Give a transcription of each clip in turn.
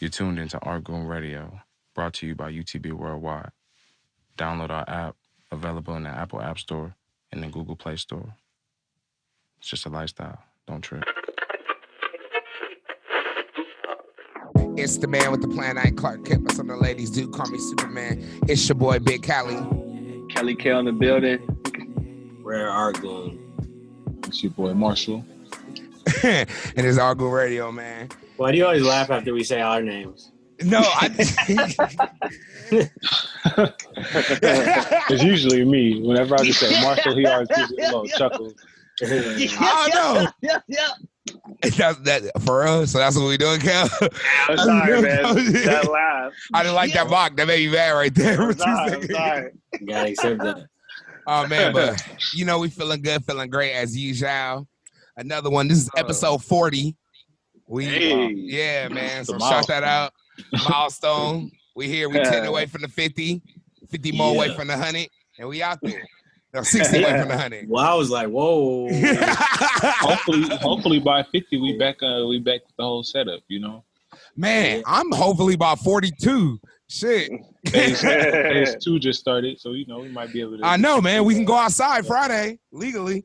You're tuned into Artgoon Radio, brought to you by UTB Worldwide. Download our app, available in the Apple App Store and the Google Play Store. It's just a lifestyle. Don't trip. It's the man with the plan. I ain't Clark Kent, but some of the ladies do call me Superman. It's your boy, Big Cali. Kelly K on the building. Rare Artgoon. It's your boy Marshall. And it's Artgoon Radio, man. Why do you always laugh after we say our names? No, It's usually me. Whenever I just say Marshall, he always gives me a little chuckle. Oh, no. That for real? So that's what we doing, Cal? I'm sorry, man. That laugh. I didn't like that mock. That made me mad right there. I'm sorry. You gotta accept that. Oh, man, but you know, we feeling good, feeling great as usual. Another one. This is episode 40. Yeah, man. So shout that out. Milestone. We here. We 10 away from the 50. 50 more away from the 100. And we out there. No, 60 away from the 100. Well, I was like, whoa. hopefully by 50 we back with the whole setup, you know. Man, I'm hopefully about 42. Shit. Phase 2 just started, so you know we might be able to. I know, man. We can go outside Friday legally.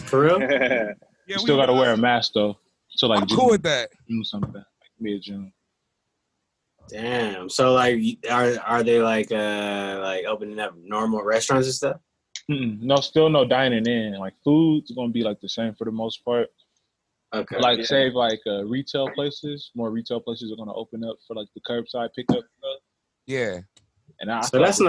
For real? Yeah, You still gotta wear a mask though. So like I'm cool with that. June something like mid-June. Damn. So like, are they like opening up normal restaurants and stuff? No, still no dining in. Like food's gonna be like the same for the most part. Okay. Like save like retail places. More retail places are gonna open up for like the curbside pickup stuff. Yeah. And so that's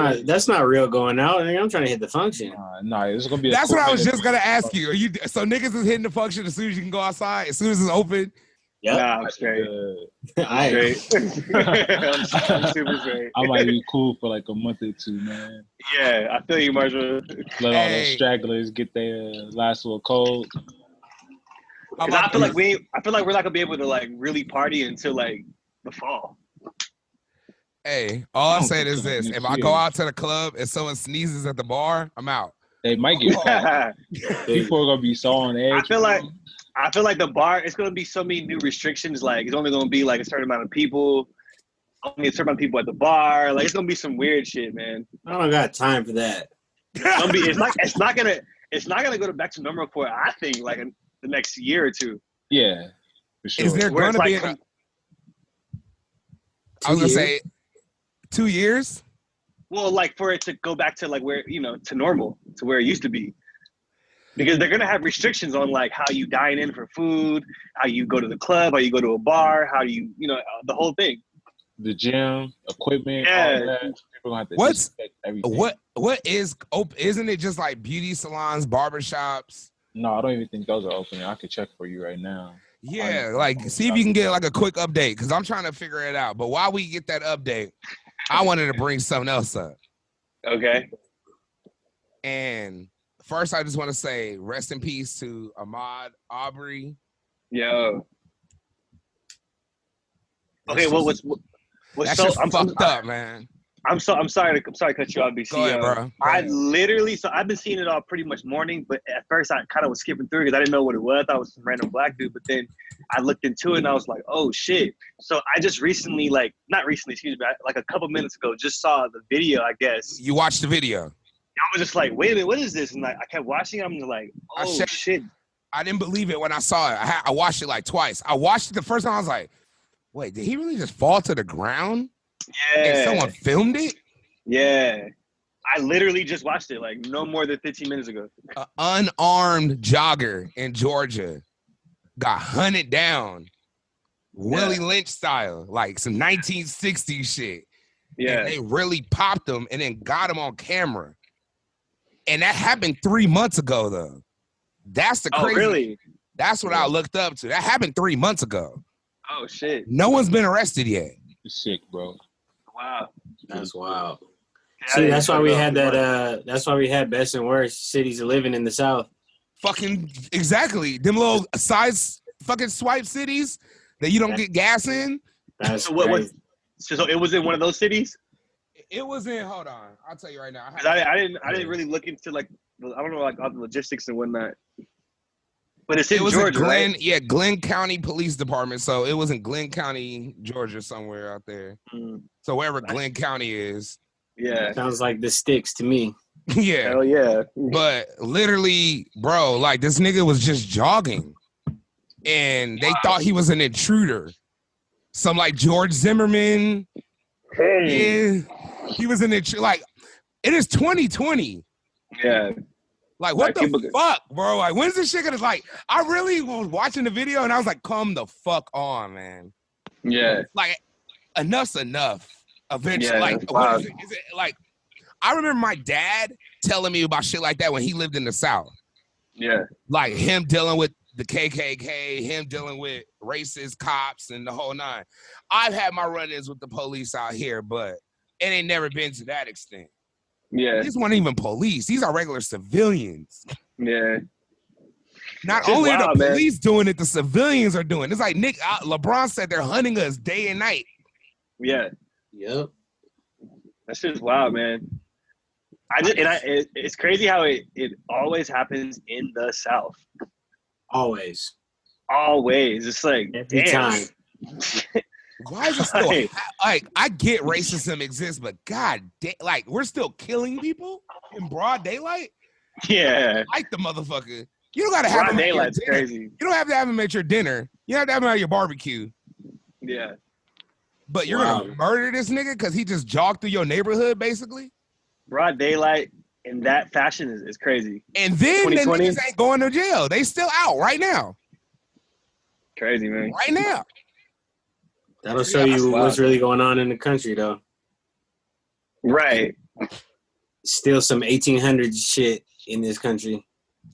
not real going out. I'm trying to hit the function. No, it's gonna be. That's what I was just gonna ask you. Are you so niggas is hitting the function as soon as you can go outside? As soon as it's open? Yeah, nah, I'm straight. I'm super straight. I might be cool for like a month or two, man. Yeah, I feel you, Marshall. Let all those stragglers get their last little cold. I feel like we're not gonna be able to like really party until like the fall. Hey, all I'm saying is this: if I go out to the club and someone sneezes at the bar, I'm out. They might get caught. People are gonna be so on edge. I feel like the bar, it's gonna be so many new restrictions. Like it's only gonna be like a certain amount of people, only a certain amount of people at the bar. Like it's gonna be some weird shit, man. I don't got time for that. It's not gonna go back to normal for I think like in the next year or two. Yeah, for sure. Is there going to be? I was gonna say 2 years. Well, like for it to go back to like where to normal, to where it used to be. Because they're gonna have restrictions on like how you dine in for food, how you go to the club, how you go to a bar, how you the whole thing. The gym, equipment, all that. People gonna have to disinfect everything. What is open? Isn't it just like beauty salons, barbershops? No, I don't even think those are open. I could check for you right now. Yeah, like see if you can get like a quick update because I'm trying to figure it out. But while we get that update, I wanted to bring something else up. Okay. And first, I just want to say rest in peace to Ahmaud Arbery. Yo. Okay, what's that's so just fucked up, man. I'm sorry to cut you off, BC. Go ahead, bro. I've been seeing it all pretty much morning, but at first I kind of was skipping through because I didn't know what it was. I thought it was some random black dude, but then I looked into it and I was like, oh shit. So I just recently, not recently, excuse me, like a couple minutes ago, just saw the video, I guess. You watched the video? I was just like, wait a minute, what is this? And I kept watching it. I'm like, oh shit. I didn't believe it when I saw it. I watched it like twice. I watched it the first time. I was like, wait, did he really just fall to the ground? Yeah. And someone filmed it? Yeah. I literally just watched it like no more than 15 minutes ago. An unarmed jogger in Georgia got hunted down, Willie Lynch style, like some 1960s shit. Yeah. And they really popped him and then got him on camera. And that happened 3 months ago, though. That's the crazy. Oh, really? That's what I looked up to. That happened 3 months ago. Oh, shit. No one's been arrested yet. It's sick, bro. Wow. That's wild. Yeah, See, that's why we had that. That's why we had best and worst cities to live in the South. Fucking exactly. Them little size fucking swipe cities that you don't get gas in. That's so so it was in one of those cities? It was in. Hold on, I'll tell you right now. I didn't really look into like I don't know like all the logistics and whatnot. But it's in was Georgia, in Glenn, right? yeah, Glenn County Police Department. So it was in Glenn County, Georgia, somewhere out there. Mm, So wherever Glenn County is. yeah. Sounds like the sticks to me. Yeah. Hell yeah. But literally, bro, like this nigga was just jogging. And they thought he was an intruder. Some like George Zimmerman. Hey. Yeah. He was an intruder. Like, it is 2020. Yeah. Like, what Like, the fuck, bro? Like, when's this shit gonna, like, I really was watching the video and I was like, come the fuck on, man. Yeah. Like, enough's enough. Eventually, Yeah, like, wow. what is it? Is it like, I remember my dad telling me about shit like that when he lived in the South. Yeah. Like, him dealing with the KKK, him dealing with racist cops and the whole nine. I've had my run-ins with the police out here, but it ain't never been to that extent. Yeah. These weren't even police. These are regular civilians. Yeah. Not It's only are wild, the man. police doing it, the civilians are doing it. It's like LeBron said they're hunting us day and night. Yeah. Yep. That's just wild, man. It's crazy how it always happens in the South. Always. Always. It's like, Every damn. time. Why is it still like I get racism exists, but god damn, like we're still killing people in broad daylight? Yeah. Like the motherfucker. You don't gotta have Broad him at your daylight's dinner. crazy. You don't have to have him at your dinner. You have to have him at your barbecue. Yeah. But you're Wow. gonna murder this nigga because he just jogged through your neighborhood, basically. Broad daylight in that fashion is crazy. And then the 2020? niggas ain't going to jail. They still out right now. Crazy, man. Right now. That'll show you wild. what's really going on in the country, though. Right. Still some 1800s shit in this country.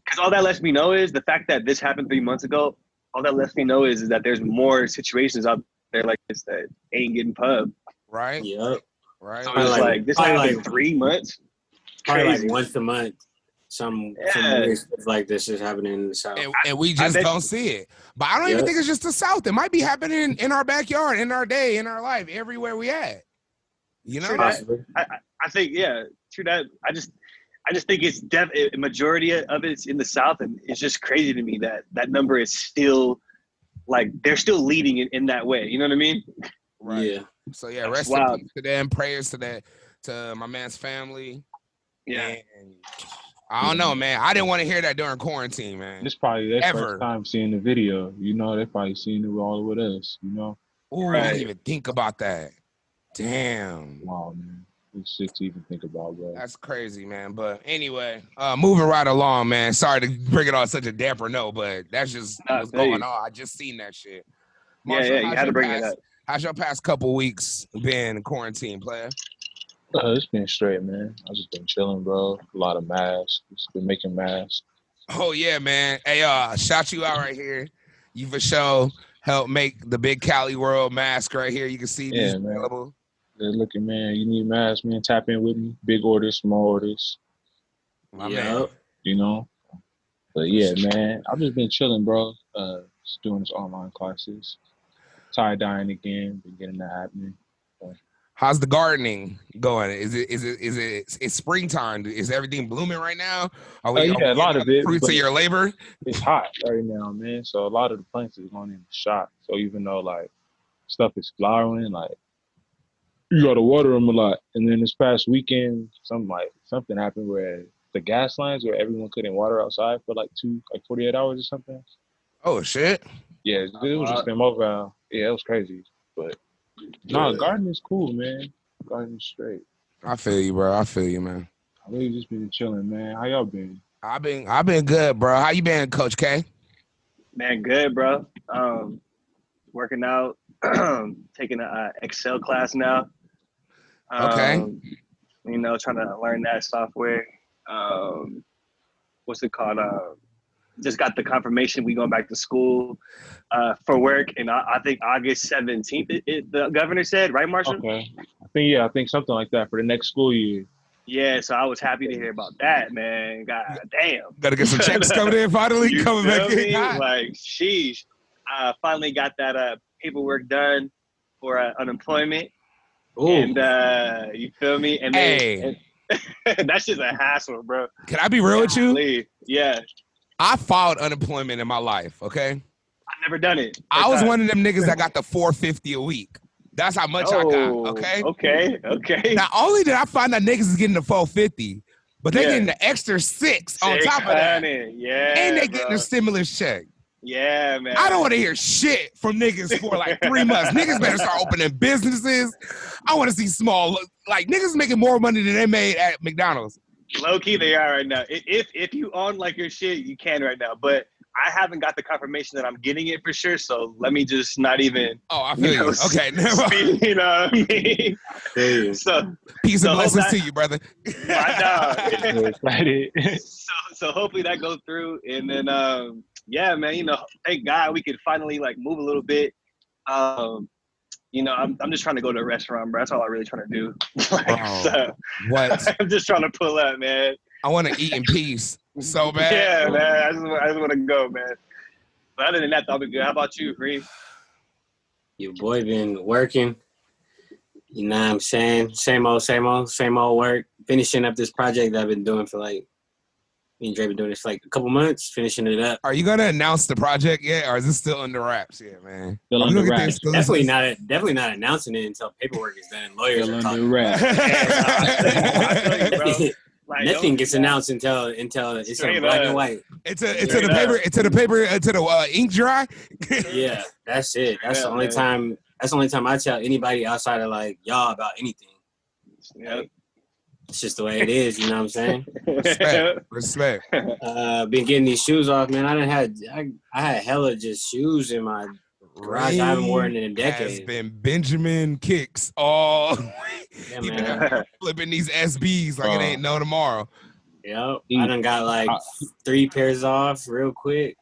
Because all that lets me know is the fact that this happened 3 months ago. All that lets me know is that there's more situations out there like this that ain't getting pub. Right? Yep. Right. So it's like this happened 3 months. Probably Crazy. like once a month. Some Yeah. weird stuff like this is happening in the South. And we just don't see it. But I don't even think it's just the South. It might be happening in our backyard, in our day, in our life, everywhere we at. You know? True that. I think, yeah, true that. I just think it's a majority of it's in the South, and it's just crazy to me that that number is still like they're still leading in that way. You know what I mean? Right. Yeah. So yeah, rest in peace to them. Prayers to that, to my man's family. Yeah. And I don't know, man. I didn't want to hear that during quarantine, man. It's probably their Ever. first time seeing the video. You know, they probably seen it all with us. You know. Ooh, I didn't even think about that. Damn. Wow, man. It's shit to even think about, bro. That's crazy, man. But anyway, moving right along, man. Sorry to bring it on such a damper note, but that's just what's going on. I just seen that shit. Marshall, yeah, you had to bring it up. How's your past couple weeks been in quarantine, player? It's been straight, man. I've just been chilling, bro. A lot of masks. Just been making masks. Oh yeah, man. Hey, shout you out right here. You for sure help make the Big Cali World mask right here. You can see these available. Good looking, man. You need masks, man. Tap in with me. Big orders, small orders. Man. You know. But yeah, man. I've just been chilling, bro. Just doing this online classes. Tie-dyeing again. Been getting that happening. How's the gardening going? It's springtime. Is everything blooming right now? A lot of it. Fruits of your labor. It's hot right now, man. So a lot of the plants is going in the shot. So even though like stuff is flowering, like you gotta water them a lot. And then this past weekend, something happened where the gas lines where everyone couldn't water outside for like 48 hours or something. Oh shit. Yeah, it was just been mobile. Yeah, it was crazy. But gardening's cool, man. Gardening's straight. I feel you, bro. I feel you, man. I really just been chilling, man. How y'all been? I've been good, bro. How you been, Coach K? Man, good, bro. Working out, taking an Excel class now. Okay. You know, trying to learn that software. What's it called? Just got the confirmation we going back to school for work, and I think August 17th. The governor said, right, Marshall? Okay. I think something like that for the next school year. Yeah, so I was happy to hear about that, man. God damn. Gotta get some checks coming in finally. Coming back in. Like, sheesh. I finally got that paperwork done for unemployment. Ooh. And you feel me? And hey. That's just a hassle, bro. Can I be real with you? Yeah. I filed unemployment in my life, okay? I've never done it. I was one of them niggas that got the $450 a week. That's how much I got, okay? Okay. Not only did I find that niggas is getting the $450, but they getting the extra $6 on top of that. Yeah, and they getting their stimulus check. Yeah, man. I don't want to hear shit from niggas for like 3 months. Niggas better start opening businesses. I want to see small, like niggas making more money than they made at McDonald's. Low key, they are right now. If you own like your shit, you can right now. But I haven't got the confirmation that I'm getting it for sure. So let me just not even. Oh, I feel you. Okay, never mind. You know what I mean? So peace and blessings to you, brother. My dog. So hopefully that goes through, and then yeah, man. You know, thank God we could finally like move a little bit. You know, I'm just trying to go to a restaurant, bro. That's all I'm really trying to do. What? I'm just trying to pull up, man. I want to eat in peace so bad. Yeah, man. I just want to go, man. But other than that, I'll be good. How about you, Free? Your boy been working. You know what I'm saying? Same old work. Finishing up this project that I've been doing for like, me and Dre been doing this for like a couple months, finishing it up. Are you gonna announce the project yet, or is this still under wraps? Yeah, man. Still under wraps. Definitely not announcing it until paperwork is done. Lawyers are talking. Nothing gets announced until it's in black and white. Until the ink dry. Yeah, that's it. That's the only time. That's the only time I tell anybody outside of like y'all about anything. Yeah. It's just the way it is, you know what I'm saying? Respect. Been getting these shoes off, man. I had hella just shoes in my garage. I haven't worn in a decade. Has been Benjamin kicks all yeah, man. Flipping these SBs like it ain't no tomorrow. Yep. I done got like 3 pairs off real quick.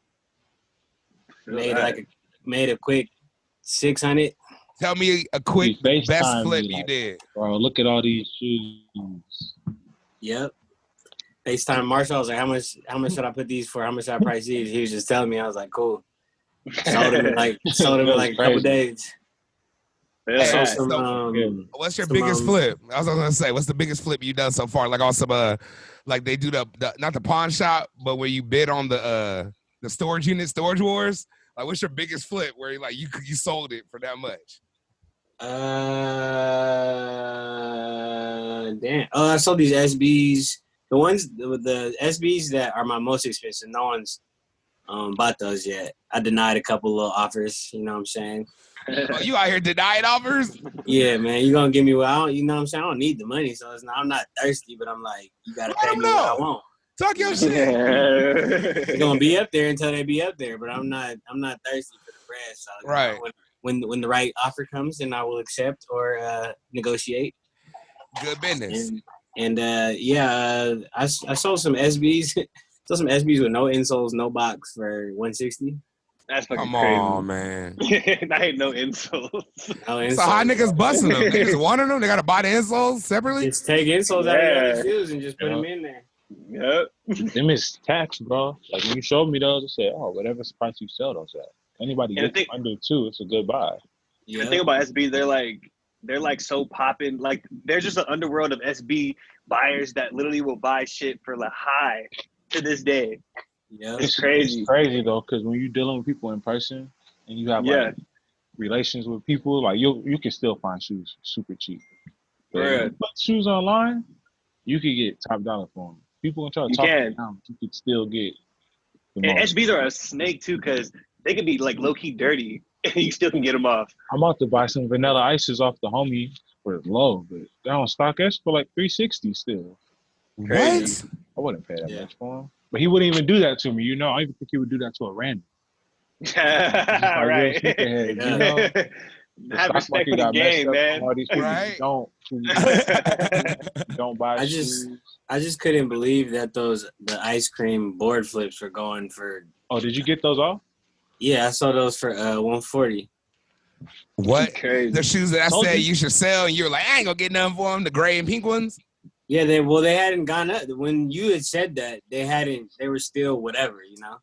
Made a quick 600. Tell me a quick best flip you did. Bro, look at all these shoes. Yep. FaceTime Marshall. I was like, how much should I put these for? How much should I price these? He was just telling me. I was like, cool. Sold him in like a couple days. Yeah. What's your biggest flip? I was gonna say, what's the biggest flip you done so far? Like on some like they do the not the pawn shop, but where you bid on the storage unit, Storage Wars. Like, what's your biggest flip where you sold it for that much? Damn. Oh, I sold these SBs. The SBs that are my most expensive. No one's bought those yet. I denied a couple little offers. You know what I'm saying? Oh, you out here denying offers? Yeah, man. You gonna give me what I don't, you know what I'm saying? I don't need the money, so I'm not thirsty, but I'm like, you gotta pay me what I want. Talk your shit. They're gonna be up there until they be up there, but I'm not thirsty for the bread. So right. When the right offer comes, then I will accept or negotiate. Good business. I sold some SBs. Sold some SBs with no insoles, no box for $160. That's fucking Come crazy. on, man. That ain't no insoles. No insoles. So how niggas busting them? They just wanted them? They gotta buy the insoles separately? Just take insoles out of your shoes and just put them in there. Yep. Them is tax, bro. Like when you showed me those, I said, "Oh, whatever price you sell those at, anybody gets under 2, it's a good buy." The thing about SB, they're like so popping. Like there's just an underworld of SB buyers that literally will buy shit for the high to this day. Yeah, it's crazy. It's crazy though, because when you're dealing with people in person and you have like relations with people, like you can still find shoes super cheap. But shoes online, you could get top dollar for them. People gonna try to talk you down, but you could still get. And SBs are a snake too, because they can be like low key dirty, and you still can get them off. I'm about to buy some vanilla ices off the homie for low, but they're on StockX for like $360 still. What? I wouldn't pay that much for them. But he wouldn't even do that to me, you know. I even think he would do that to a random. Right. You know? Have respect for the game, man. All these people don't buy shoes. I just couldn't believe that the ice cream board flips were going for. Oh, did you get those off? Yeah, I saw those for $140. What? The shoes that I said you should sell, and you were like, I ain't gonna get nothing for them. The gray and pink ones. Yeah, they hadn't gone up. When you had said that, they were still whatever, you know.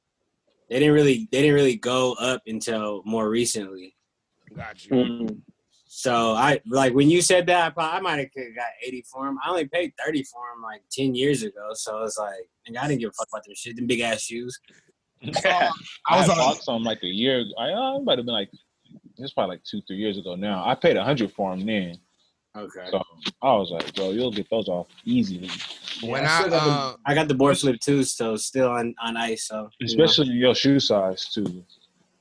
They didn't really go up until more recently. Got you. So I like when you said that, I might have got 80 for them. I only paid 30 for them like 10 years ago. So it's like, I didn't give a fuck about them shit. Them big ass shoes. I was bought some like a year ago. It might have been like, it's probably like 2-3 years ago now. I paid 100 for them then. Okay. So I was like, bro, you'll get those off easily. When I got the board flip too, so still on ice. So especially your shoe size too.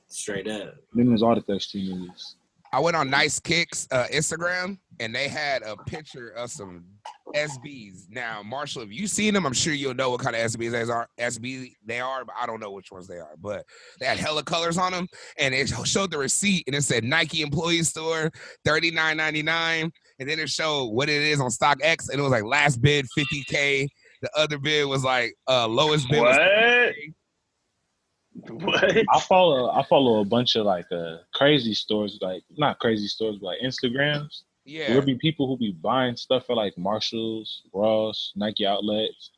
Straight up. Them is all the thirsty niggas. I went on Nice Kicks Instagram, and they had a picture of some SBs. Now, Marshall, if you've seen them, I'm sure you'll know what kind of SB they are, but I don't know which ones they are. But they had hella colors on them, and it showed the receipt, and it said Nike Employee Store, $39.99, and then it showed what it is on StockX, and it was like last bid $50K. The other bid was like lowest bid was $50K. What? I follow a bunch of like crazy stores, like not crazy stores, but like Instagrams. Yeah. There'll be people who be buying stuff at like Marshalls, Ross, Nike outlets,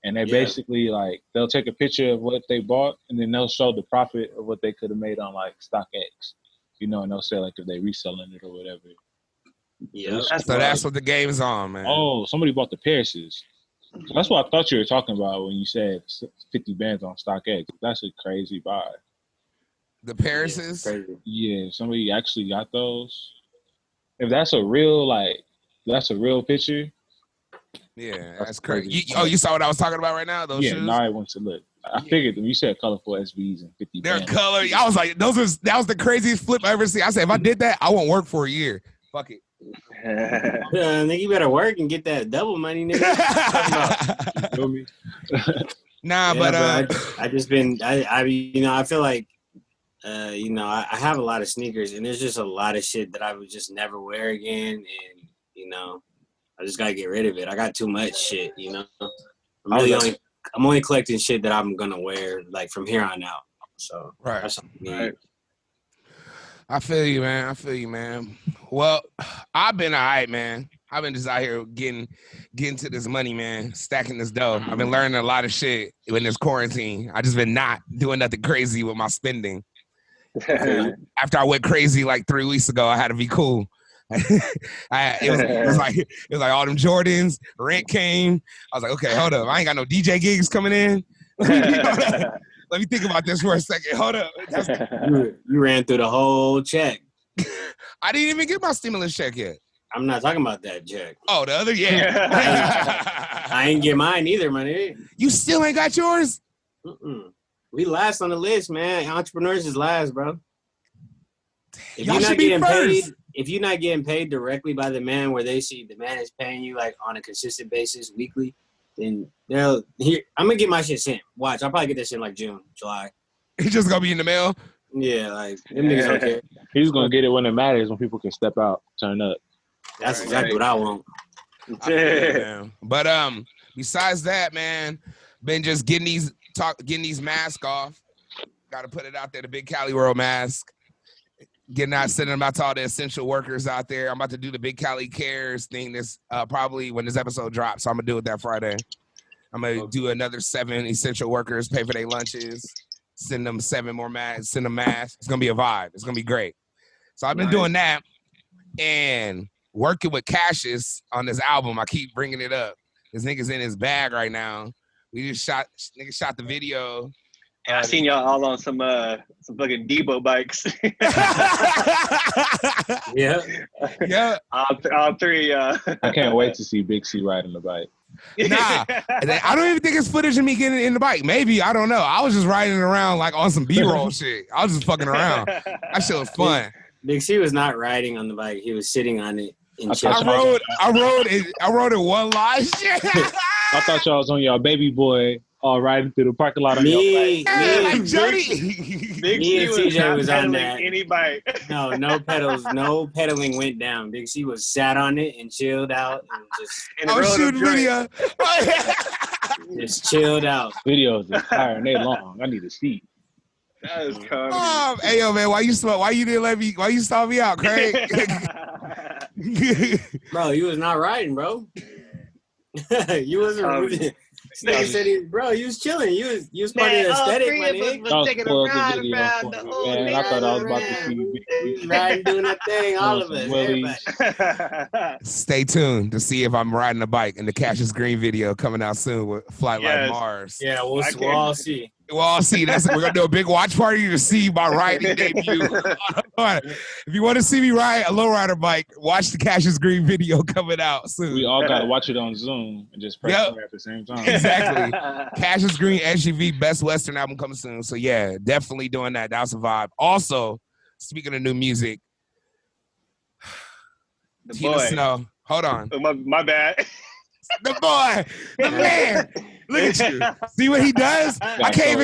and they basically like they'll take a picture of what they bought and then they'll show the profit of what they could have made on like StockX, and they'll say like if they reselling it or whatever. Yeah. So that's what the game's on, man. Oh, somebody bought the Paris's. That's what I thought you were talking about when you said 50 bands on StockX. That's a crazy buy. The Paris's? Yeah, somebody actually got those. If that's a real picture. Yeah, that's crazy. You saw what I was talking about right now? Those shoes? Now I want to look. I figured when you said colorful SBs and 50 They're bands. color. I was like, that was the craziest flip I ever seen. I said, if I did that, I won't work for a year. Fuck it. Nigga, you better work and get that double money, nigga. I just been I feel like I have a lot of sneakers and there's just a lot of shit that I would just never wear again, and I just gotta get rid of it. I got too much shit, I'm only collecting shit that I'm gonna wear like from here on out. So that's right. I feel you, man. Well, I've been all right, man. I've been just out here getting to this money, man, stacking this dough. I've been learning a lot of shit in this quarantine. I just been not doing nothing crazy with my spending. After I went crazy like 3 weeks ago, I had to be cool. It was like all them Jordans, rent came. I was like, okay, hold up. I ain't got no DJ gigs coming in. Let me think about this for a second. Hold up. You ran through the whole check. I didn't even get my stimulus check yet. I'm not talking about that check. Oh, the other, yeah. I ain't get mine either, man. You still ain't got yours? Mm-mm. We last on the list, man. Entrepreneurs is last, bro. If you're not getting paid directly by the man, where they see the man is paying you like on a consistent basis weekly, then I'm gonna get my shit sent. Watch, I'll probably get that shit in like June, July. It's just gonna be in the mail. Yeah, like them niggas don't care. He's gonna get it when it matters, when people can step out, turn up. That's exactly what I want. But besides that, man, been just getting these masks off. Got to put it out there, the Big Cali World mask. Sending them out to all the essential workers out there. I'm about to do the Big Cali Cares thing this probably when this episode drops. So I'm gonna do it that Friday. I'm gonna do another 7 essential workers, pay for their lunches, send them 7 more masks, send them masks. It's gonna be a vibe. It's gonna be great. So I've been doing that and working with Cassius on this album. I keep bringing it up. This nigga's in his bag right now. We just shot the video. I seen y'all all on some fucking Debo bikes. Yeah. All 3. I can't wait to see Big C riding the bike. Nah, I don't even think it's footage of me getting in the bike. Maybe, I don't know. I was just riding around like on some B-roll shit. I was just fucking around. That shit was fun. Big C was not riding on the bike. He was sitting on it. I rode it one line. Shit. I thought y'all was on y'all baby boy riding through the parking lot on your bike. Like Jody. Big Me and CJ was on that. Any bike. No pedals. No pedaling went down. Big C was sat on it and chilled out and just. I was shooting video. Just chilled out. Videos are tiring. They long. I need a seat. That is comedy. Hey yo, man, why you didn't let me? Why you stop me out, Craig? Bro, you was not riding, bro. You wasn't. Nigga said, you was chilling. You was part of the aesthetic, my nigga. Was taking a round around the old man. I thought I was about to see you riding, doing that thing. All of us, everybody. Stay tuned to see if I'm riding a bike in the Cassius Green video coming out soon with Flight Like Mars. Yeah, we'll all see. We'll all see. We're gonna do a big watch party to see my riding debut. If you want to see me ride a lowrider bike, watch the Cassius Green video coming out soon. We all gotta watch it on Zoom and just press play at the same time. Exactly. Cassius Green SUV Best Western album coming soon. So yeah, definitely doing that. That was a vibe. Also, speaking of new music, Tina Snow. Hold on. My bad. The boy, the man. Look at you. See what he does? I can't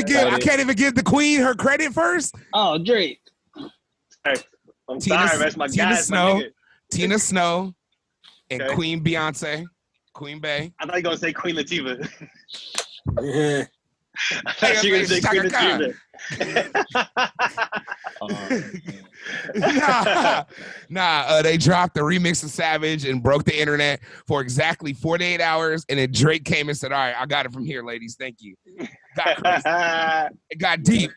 even give the queen her credit first. Oh, Drake. Hey, I'm sorry, that's my guy. Tina Snow and Queen Beyonce. Queen Bey. I thought you were gonna say Queen Latifah. I thought you were gonna say Queen Latifah. They dropped the remix of Savage and broke the internet for exactly 48 hours, and then Drake came and said, all right, I got it from here, ladies. Thank you. Got crazy. It got deep.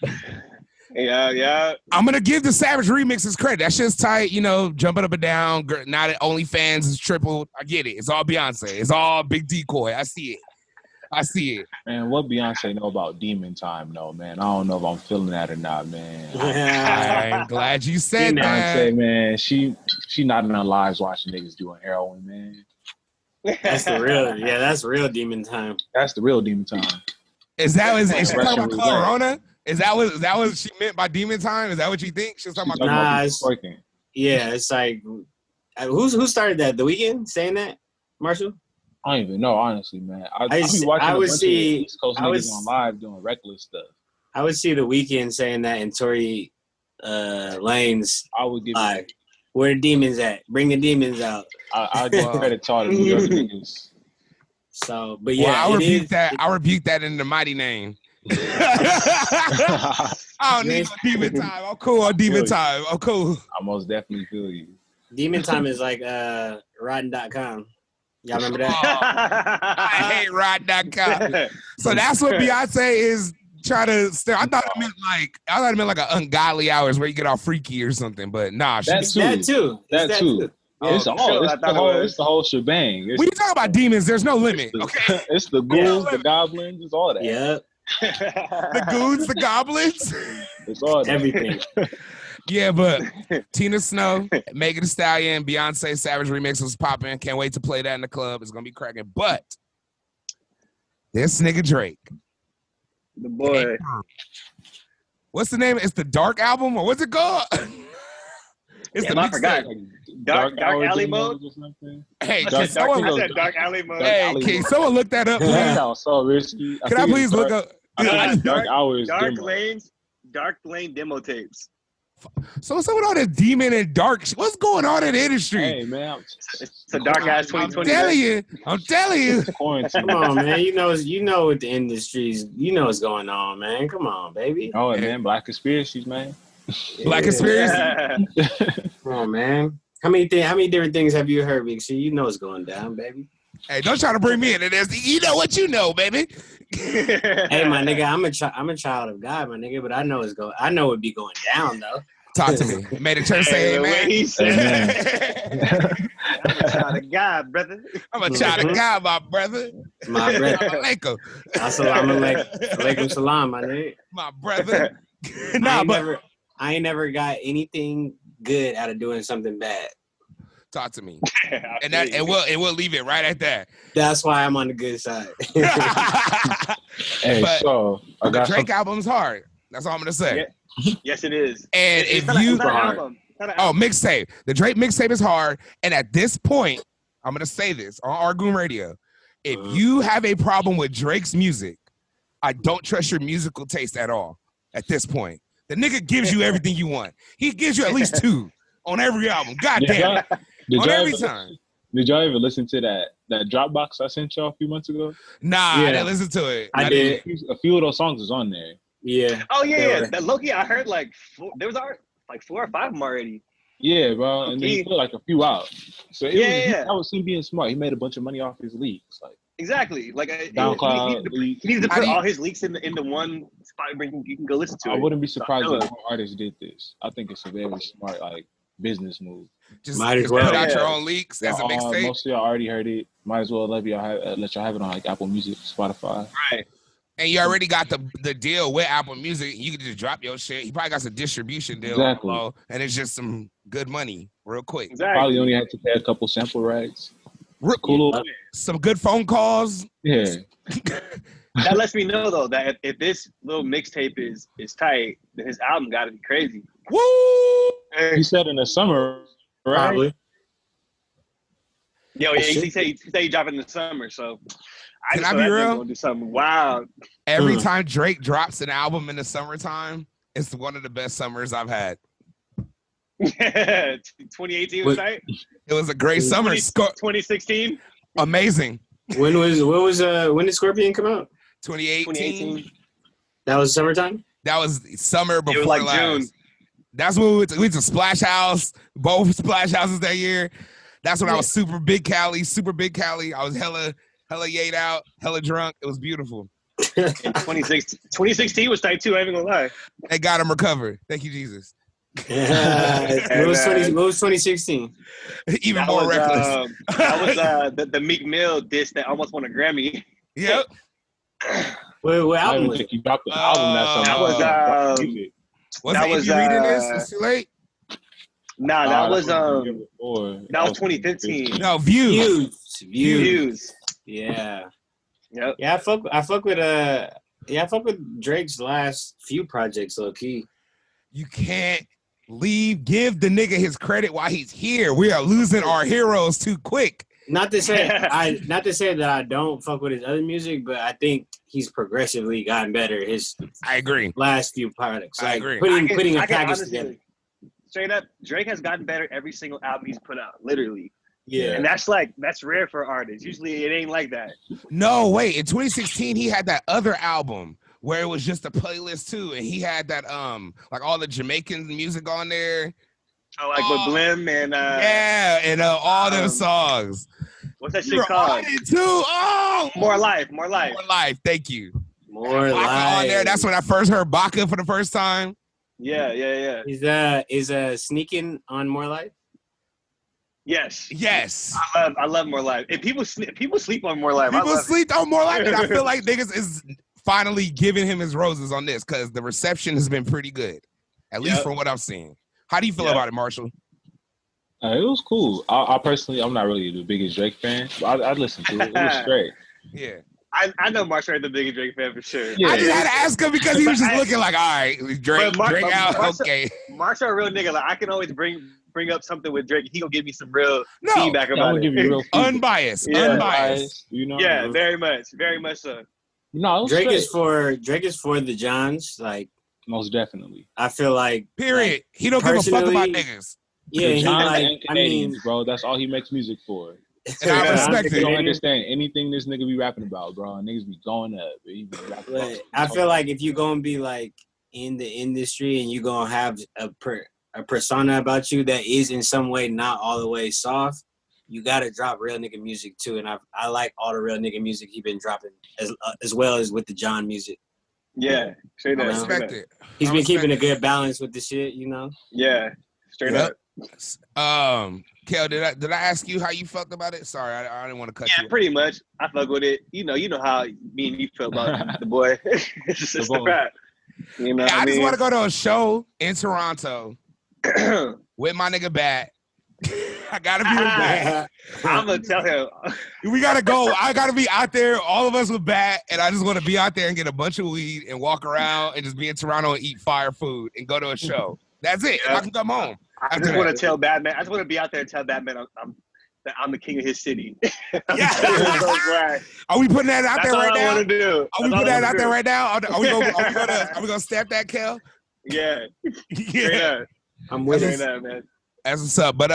Yeah. I'm going to give the Savage remixes credit. That shit's tight, jumping up and down. Now that OnlyFans is tripled. I get it. It's all Beyonce. It's all big decoy. I see it. Man, what Beyonce know about Demon Time, though, man? I don't know if I'm feeling that or not, man. I'm glad you said that. Beyonce, man, she not in her lives watching niggas doing heroin, man. That's real Demon Time. That's the real Demon Time. Is she talking about Corona? Is that what she meant by Demon Time? Is that what you think? She was talking about working. Yeah, it's like, who started that? The Weeknd saying that, Marshall? I don't even know, honestly, man. I be watching a bunch of East Coast niggas on live doing reckless stuff. I would see The Weeknd saying that in Tory Lanez. I would give live. Where the demons at? Bring the demons out. I give credit to all the New York niggas. So, but yeah, I rebuke that in the mighty name. I don't need no Demon Time. I'm cool on Demon Time. I'm cool. I most definitely feel you. Demon Time is like Rotten.com. Y'all remember that? I hate Rotten.com. So that's what Beyonce is trying to stare. I thought it meant like an ungodly hours where you get all freaky or something, but nah. That too. It's the whole shebang. When you talk about demons, there's no limit. Okay, it's the ghouls, the goblins, it's all that. Yeah. The goons, the goblins. It's all that. Everything. Yeah, but Tina Snow, Megan Thee Stallion, Beyonce Savage remix was popping. Can't wait to play that in the club. It's gonna be cracking. But this nigga Drake, the boy. What's the name? It's the Dark album, or what's it called? It's I forgot. Dark Alley Mode. Hey, I said Dark Alley Mode. Hey, can someone look that up, please? Sounds so risky. Can I please look up? Dark Lane demo tapes. So what's up with all this demon and dark? What's going on in the industry? Hey man, it's a dark ass 2020. I'm telling you. Come on, man. You know what the industry's. You know what's going on, man. Come on, baby. Oh man, Black conspiracies, man. Black conspiracy. Come on, man. How many different things have you heard, Big C? You know what's going down, baby. Hey, don't try to bring me into this. You know what you know, baby. Hey, my nigga, I'm a child of God, my nigga, but I know it be going down though. Talk to me. Made the church say amen. I'm a child of God, brother. I'm a child of God, my brother. My brother. Assalamu alaikum salam, my nigga. My brother. I ain't never got anything good out of doing something bad. Talk to me. And we'll leave it right at that. That's why I'm on the good side. Hey, but so the Drake album's hard. That's all I'm gonna say. Yeah. Yes, it is. And it's not an album. Mixtape. The Drake mixtape is hard. And at this point, I'm gonna say this on Artgoon Radio. If you have a problem with Drake's music, I don't trust your musical taste at all. At this point, the nigga gives you everything you want. He gives you at least 2 on every album. God damn it. Time. Did y'all ever listen to that Dropbox I sent y'all a few months ago? Nah, I didn't listen to it. I did. A few of those songs is on there. Yeah. Oh yeah. That Loki, I heard like 4 or 5 of them already. Yeah, bro. And then he put like a few out. So that was him being smart. He made a bunch of money off his leaks. Like Exactly. Like SoundCloud leaks. he needs to put all his leaks in the one spot where you can go listen to it. I wouldn't be surprised if more artists did this. I think it's a very smart business move. Just put out your own leaks as a mixtape. Most of y'all already heard it. Might as well let y'all have it on Apple Music, Spotify. Right. And you already got the deal with Apple Music. You can just drop your shit. He probably got some distribution deal below, and it's just some good money real quick. Exactly. Probably only had to pay a couple sample rights. Cool. Some good phone calls. Yeah. That lets me know though that if this little mixtape is tight, then his album got to be crazy. Woo! He said in the summer, right? Probably. Yo, yeah, he said he dropped in the summer, so Can I be real? Gonna do something wild. Every time Drake drops an album in the summertime, it's one of the best summers I've had. 2018 was tight. It was a great summer. 2016, amazing. When did Scorpion come out? 2018. That was summertime. That was summer before it was last. June. That's when we went to Splash House. Both Splash Houses that year. That's when I was super big Cali. I was hella yayed out, hella drunk. It was beautiful. In 2016 was tight too. I ain't even gonna lie. They got him recovered. Thank you, Jesus. What was 2016? Even more reckless. That was the Meek Mill diss that almost won a Grammy. Yep. What album was it? You dropped the album that was you reading this? It's too late. Nah, that was 2015. No, Views. Yeah. Yep. Yeah, I fuck with Drake's last few projects low key. You can't give the nigga his credit while he's here. We are losing our heroes too quick. Not to say that I don't fuck with his other music, but I think he's progressively gotten better. I agree. Last few products. I agree. Putting a package together. Straight up, Drake has gotten better every single album he's put out, literally. Yeah. And that's rare for artists. Usually it ain't like that. No, wait. In 2016, he had that other album where it was just a playlist too, and he had that like all the Jamaican music on there. Oh, like with Blim and and all them songs. What's that shit called? More Life. Thank you. More Life on there. That's when I first heard Baka for the first time. Yeah. Is Sneaking on More Life? Yes. I love More Life. And people sleep on More Life. People sleep on More Life, and I feel like niggas is finally giving him his roses on this because the reception has been pretty good, at least from what I'm seeing. How do you feel about it, Marshall? It was cool. I personally, I'm not really the biggest Drake fan, but I listened to it. It was straight. Yeah. I know Marshall ain't the biggest Drake fan for sure. Yeah. I just had to ask him because he was just looking like, all right, Drake out, okay. Marshall a real nigga. Like, I can always bring up something with Drake. He gonna give me some real feedback about it. Give you real unbiased. You know. Yeah, very much so. No, Drake is for the Johns, like most definitely. I feel like period. He don't give a fuck about niggas. Yeah, I mean, bro, that's all he makes music for. And I respect it. I don't understand anything this nigga be rapping about, bro. Niggas be going up. I feel like if you gonna be like in the industry and you gonna have a persona about you that is in some way not all the way soft, you gotta drop real nigga music too. And I like all the real nigga music he been dropping as well as with the John music. Yeah, straight up. Respect it. He's been keeping a good balance with the shit, you know. Yeah, straight up. Kel, did I ask you how you felt about it? Sorry, I didn't want to cut you. Yeah, pretty much. I fuck with it. You know how me and you feel about the boy. It's just the rap. You know, I just want to go to a show in Toronto with my nigga Bat. I gotta be with Bat. I'm gonna tell him. We gotta go. I gotta be out there, all of us with Bat, and I just want to be out there and get a bunch of weed and walk around and just be in Toronto and eat fire food and go to a show. That's it. Yeah. I can come home. I just want to tell Batman. I just want to be out there and tell Batman I'm the king of his city. Yeah. Are we putting that out there right now? That's all I want to do. Are we putting that out there right now? Are we gonna stamp that, Kel? Yeah. Yeah. I'm with it, man. That's what's up. But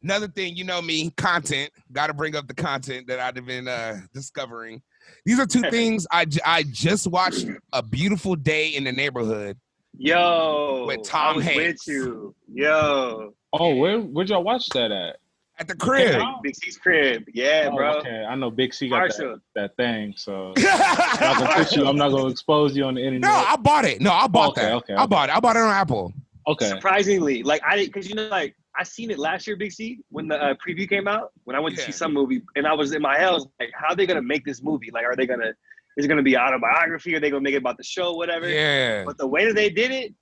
another thing, you know me, content. Got to bring up the content that I've been discovering. These are two things. I just watched A Beautiful Day in the Neighborhood. Yo, with Tom Hanks. With you. Yo. Oh, where'd y'all watch that at? At the crib. Big C's crib. Yeah, bro. Okay, I know Big C got that thing, so No, I'm not gonna expose you on the internet. I bought it. No, I bought that. Okay. I bought it. I bought it on Apple. Okay. Surprisingly, like I didn't, because like I seen it last year, Big C, when the preview came out. When I went to see some movie, and I was in my head, I was like, how are they gonna make this movie? Like, is it gonna be autobiography? Are they gonna make it about the show, whatever? Yeah. But the way that they did it,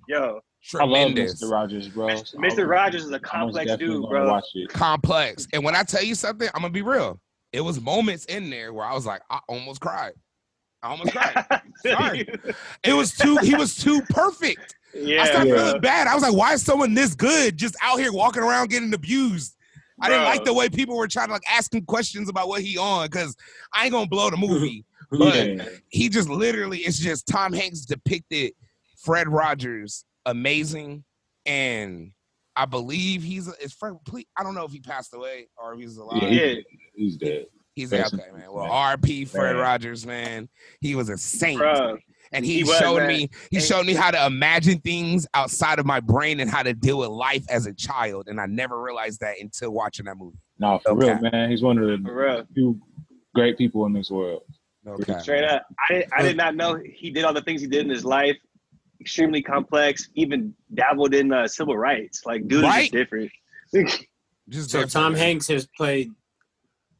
yo. I love Mr. Rogers, bro. Mr. Rogers is a complex dude, bro. Watch it. Complex. And when I tell you something, I'm gonna be real. It was moments in there where I was like, I almost cried. Sorry. He was too perfect. Yeah. I started feeling bad. I was like, why is someone this good just out here walking around getting abused? I didn't like the way people were trying to like ask him questions about what he on, because I ain't gonna blow the movie. But he just literally, it's just Tom Hanks depicted Fred Rogers amazing, and I believe I don't know if he passed away or if he's alive. Yeah, he's dead. He's dead. Okay, man. Well, R.P. Fred Rogers, man. He was a saint. Bro. And he showed me how to imagine things outside of my brain and how to deal with life as a child. And I never realized that until watching that movie. No, for real, man. He's one of the few great people in this world. Okay. Straight up. I did not know he did all the things he did in his life. Extremely complex. Even dabbled in civil rights. Like, dude is just different. So Tom Hanks has played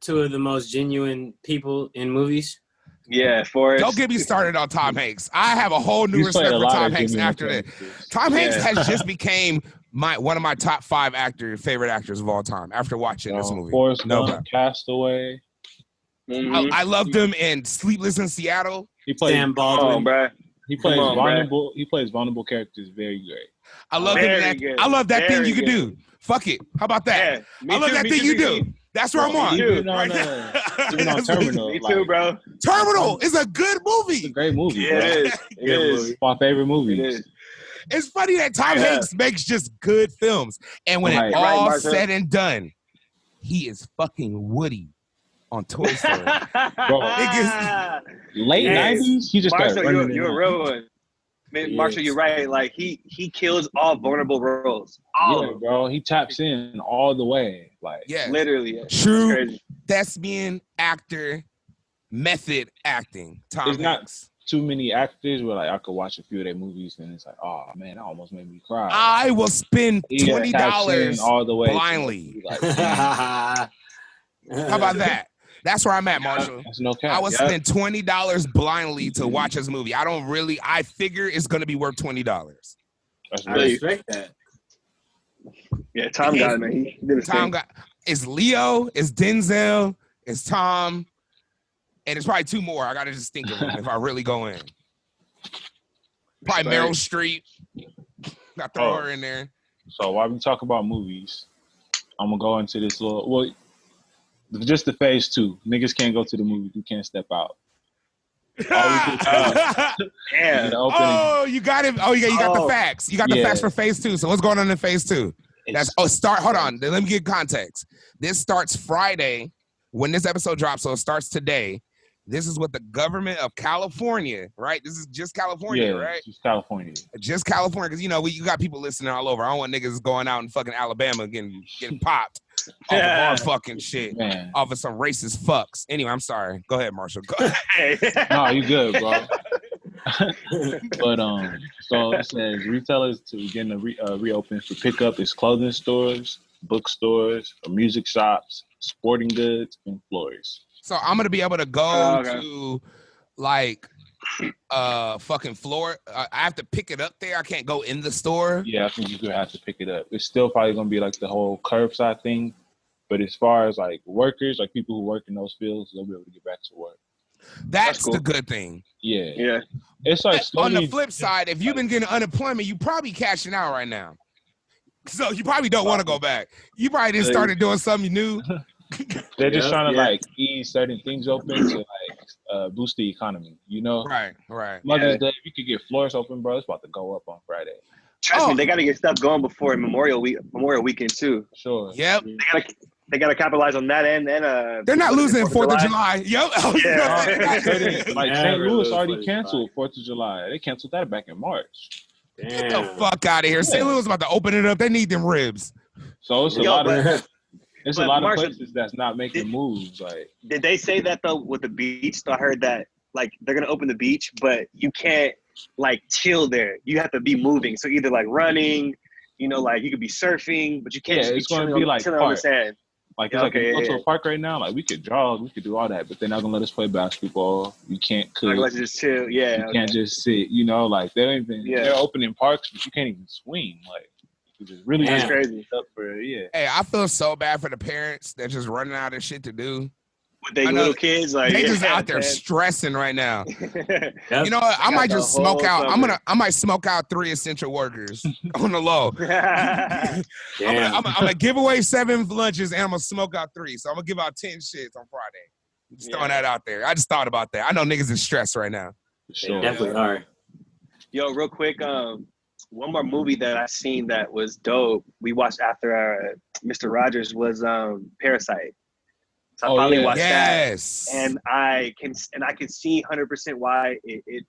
two of the most genuine people in movies. Yeah, Forrest. Don't get me started on Tom Hanks. I have a whole new respect for Tom Hanks after that. Tom Hanks has just became one of my top 5 favorite actors of all time after watching this movie. Forrest Gump, Castaway. Mm-hmm. I loved him in Sleepless in Seattle. He plays Sam Baldwin, bro. He plays vulnerable. He plays vulnerable characters very great. I love that. I love that thing you can do. Fuck it. How about that? Yeah, I love that thing you do. That's where I'm on. Even on Terminal. Me too, bro. Terminal is a good movie. It's a great movie. Yeah, it is. It's my favorite movie. It's funny that Tom Hanks makes just good films, and when it's all said and done, he is fucking Woody on Toy Story. Bro, late 90s, he just started running. You're a real one. Man, Marshall, you're right. Like he kills all vulnerable roles. Yeah, bro. He taps in all the way. Like, literally. Yeah. True thespian actor, method acting. Tom Hanks. Not too many actors where like I could watch a few of their movies and it's like, oh man, that almost made me cry. I will spend $20 all the way blindly. Like, how about that? That's where I'm at, Marshall. That's no cap. I would spend $20 blindly to watch this movie. I figure it's going to be worth $20. I respect that. Yeah, Tom got it, man. He did his thing. It's Leo, it's Denzel, it's Tom, and it's probably 2 more. I got to just think of them if I really go in. Probably Meryl Streep. Got to throw her in there. So while we talk about movies, I'm going to go into this just the phase 2. Niggas can't go to the movies. We can't step out. Damn. Oh, you got it. Oh, you got the facts. You got the facts for phase 2. So what's going on in phase 2? Hold on. Let me give context. This starts Friday when this episode drops. So it starts today. This is what the government of California, right? This is just California, right? Just California. Just California. Because, you got people listening all over. I don't want niggas going out in fucking Alabama getting popped. Off of our fucking shit. Man. Off of some racist fucks. Anyway, I'm sorry. Go ahead, Marshall. Go ahead. No, you good, bro. But so it says retailers to begin to reopen for pickup is clothing stores, bookstores, or music shops, sporting goods, and florists. So I'm gonna be able to go to like fucking floor. I have to pick it up there. I can't go in the store. Yeah, I think you're gonna have to pick it up. It's still probably gonna be like the whole curbside thing, but as far as like workers, like people who work in those fields, they'll be able to get back to work. That's cool. The good thing. Yeah. It's like on the flip side, if you've been getting unemployment, you probably cashing out right now. So you probably don't want to go back. You probably just started doing something new. They're just trying to like ease certain things open to like boost the economy, Right. Mother's Day, if you could get floors open, bro, it's about to go up on Friday. Trust me, they got to get stuff going before Memorial Weekend too. Sure. Yep. They got to capitalize on that end. And they're not losing 4th of July. Yep. Like St. Louis already canceled 4th of July. They canceled that back in March. Get the fuck out of here. St. Louis about to open it up. They need them ribs. So it's a lot of It's a But lot of Marshall, places that's not making moves. Like, did they say that though with the beach? I heard that like they're gonna open the beach, but you can't like chill there. You have to be moving. So either like running, like you could be surfing, but you can't just be it's going to chilling, be like chilling on the park. sand. Like, Yeah, it's like if okay, you go yeah, to yeah. a park right now, like we could jog, we could do all that, but they're not gonna let us play basketball. You can't cook. Like let's just chill. Yeah, You okay. can't just sit. Like they don't even. Yeah. They're opening parks, but you can't even swing. Like, it's really That's Damn. crazy. up for Hey, I feel so bad for the parents that just running out of shit to do. With their I know little kids, like They yeah, just out there man. stressing right now. Yep. You know what? I Got might the just smoke whole out. summer. I might smoke out 3 essential workers on the low. Damn. I'm gonna give away 7 lunches and I'm gonna smoke out 3. So I'm gonna give out 10 shits on Friday. Just throwing that out there. I just thought about that. I know niggas is stressed right now. For They sure. definitely are. Yo, real quick, one more movie that I seen that was dope. We watched after our Mr. Rogers was Parasite. So I finally watched Yes. that, and I can see 100% why it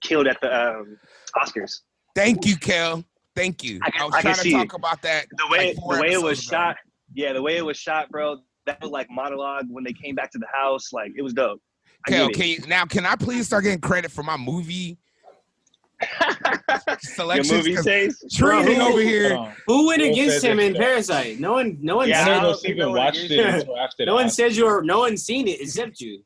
killed at the Oscars. Thank you, Kel. Thank you. I was trying to talk about that. The way it was ago. shot, the way it was shot, bro. That was like monologue when they came back to the house. Like it was dope. Kel, can I please start getting credit for my movie selections? Your movie taste? Treating over here. Who went Who against said him that in stuff? Parasite? No one. Yeah, I I don't know don't if think even no one watched used it it. until after. No one said you were. No one seen it except you.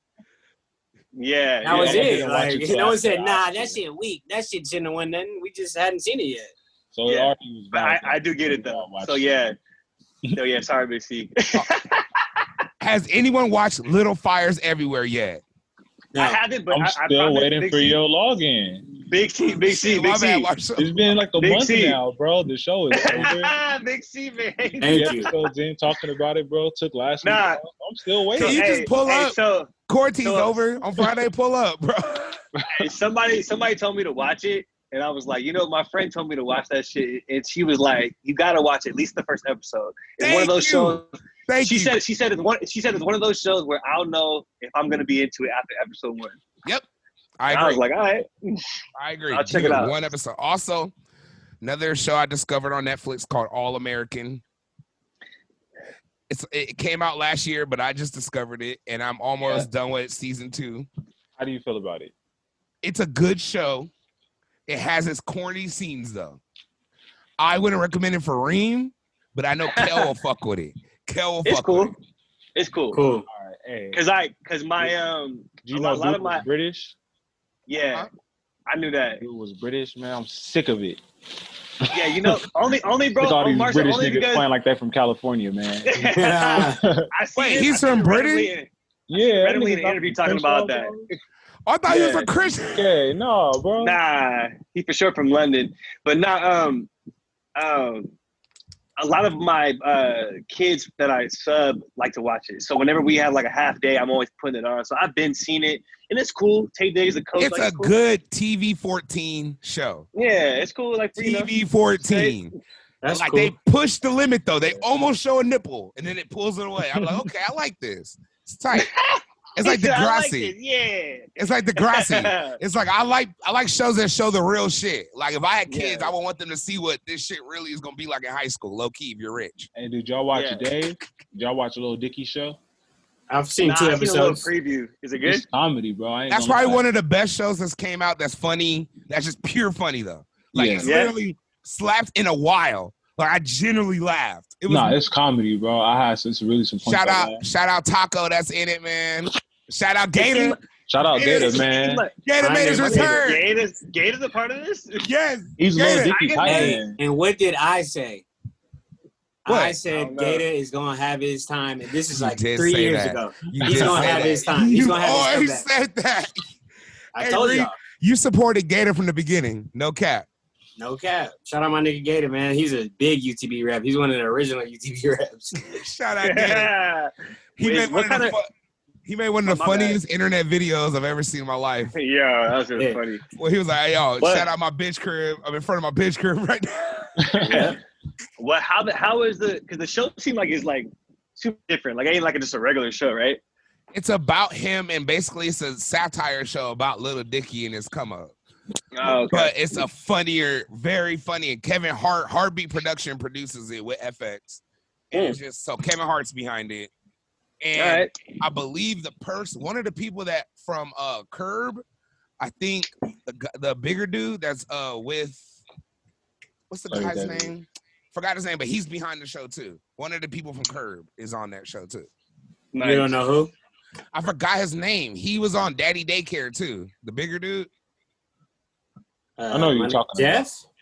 Yeah, That was I it. didn't watch Like it till no one after said, the "Nah, Oscars. that shit weak. That shit shouldn't have won nothing. We just hadn't seen it yet." So Yeah. it already was but bad. I do get it though. Watch So it. yeah. So yeah, sorry, Big C. Has anyone watched Little Fires Everywhere yet? No. I haven't, but I'm I still promise, waiting Big for C, your login. Big C, Big C, Shit, Big my bad, C. Marshall. It's been like a Big month C. now, bro. The show is over. Big C, man. Thank The you. episodes in talking about it, bro. Took last week. Nah. I'm still waiting. Can you just pull up? So Quarantine's So- over on Friday. Pull up, bro. hey, somebody told me to watch it, and I was like, my friend told me to watch that shit, and she was like, you gotta watch at least the first episode. It's one of those shows. She said it's one of those shows where I'll know if I'm gonna be into it after episode 1. Yep. I And agree. I was like, all right. I agree. I'll check it out. One episode. Also, another show I discovered on Netflix called All American. It came out last year, but I just discovered it, and I'm almost done with season 2. How do you feel about it? It's a good show. It has its corny scenes though. I wouldn't recommend it for Reem, but I know Kel will fuck with it. Kel will It's fuck cool. with it. It's cool. Cool. All right, hey. Cause my Do you a know lot Dude of my was British? yeah, I knew that. Dude was British, man. I'm sick of it. Yeah, only bro. Look all these Marshall, British only niggas because playing like that from California, man. I see Wait, it- he's I see from it Britain? Yeah, randomly in niggas an interview not talking French about all, that. bro. I thought he was Yeah. a Christian. Yeah, no, bro. Nah, he for sure from London, but not a lot of my kids that I sub like to watch it. So whenever we have like a half day, I'm always putting it on. So I've been seeing it, and it's cool. Take days of coach. It's like, a cool. good TV 14 show. Yeah, it's cool. Like TV 14. That's Like cool. they push the limit though. They almost show a nipple and then it pulls it away. I'm like, okay, I like this. It's tight. It's like I like Degrassi. it, yeah. It's like Degrassi. It's like I like shows that show the real shit. Like if I had kids, Yeah. I would want them to see what this shit really is gonna be like in high school. Low key, if you're rich. Hey, did y'all watch Yeah. Dave? Did y'all watch a Little Dicky show? I've seen Nah, 2 I seen a little episodes. preview. Is it good? It's comedy, bro. I ain't That's gonna probably lie. one of the best shows that's came out. That's funny. That's just pure funny though. Like Yeah. it's Yeah. literally slapped in a while. Like I genuinely laughed. It was Nah, it's comedy, bro. It's really some fun stuff. shout out Taco that's in it, man. Shout out Gator. Shout out Gator, man. Gator made his I return. Gators a part of this? Yes. He's a Gator. Little Dicky tight Hey, end. and what did I say? What? I I said don't know. Gator is gonna have his time, and this is You like did 3 say years that. ago. You He's did gonna say have that. his time. He's You gonna have his always comeback. said that. I Hey, told Reed, y'all. You supported Gator from the beginning. No cap. No cap. Shout out my nigga Gator, man. He's a big UTB rep. He's one of the original UTB reps. Shout out Gator. He made one of the Oh, my bad. funniest internet videos I've ever seen in my life. Yeah, that was really Yeah. funny. Well, he was like, hey, yo, What? shout out my bitch crib. I'm in front of my bitch crib right now. Yeah. What? How is because the show seemed like it's like super different. Like it ain't like just a regular show, right? It's about him, and basically it's a satire show about Little Dicky and his come up. Oh, okay. But it's a funnier, very funny, and Kevin Heartbeat Production produces it with FX. And it's just so Kevin Hart's behind it. And right. I believe one of the people that from Curb, I think the bigger dude that's with what's the guy's name? Forgot his name, but he's behind the show too. One of the people from Curb is on that show too. Nice. You don't know who? I forgot his name. He was on Daddy Daycare too. The bigger dude. I know you're talking Jeff? about.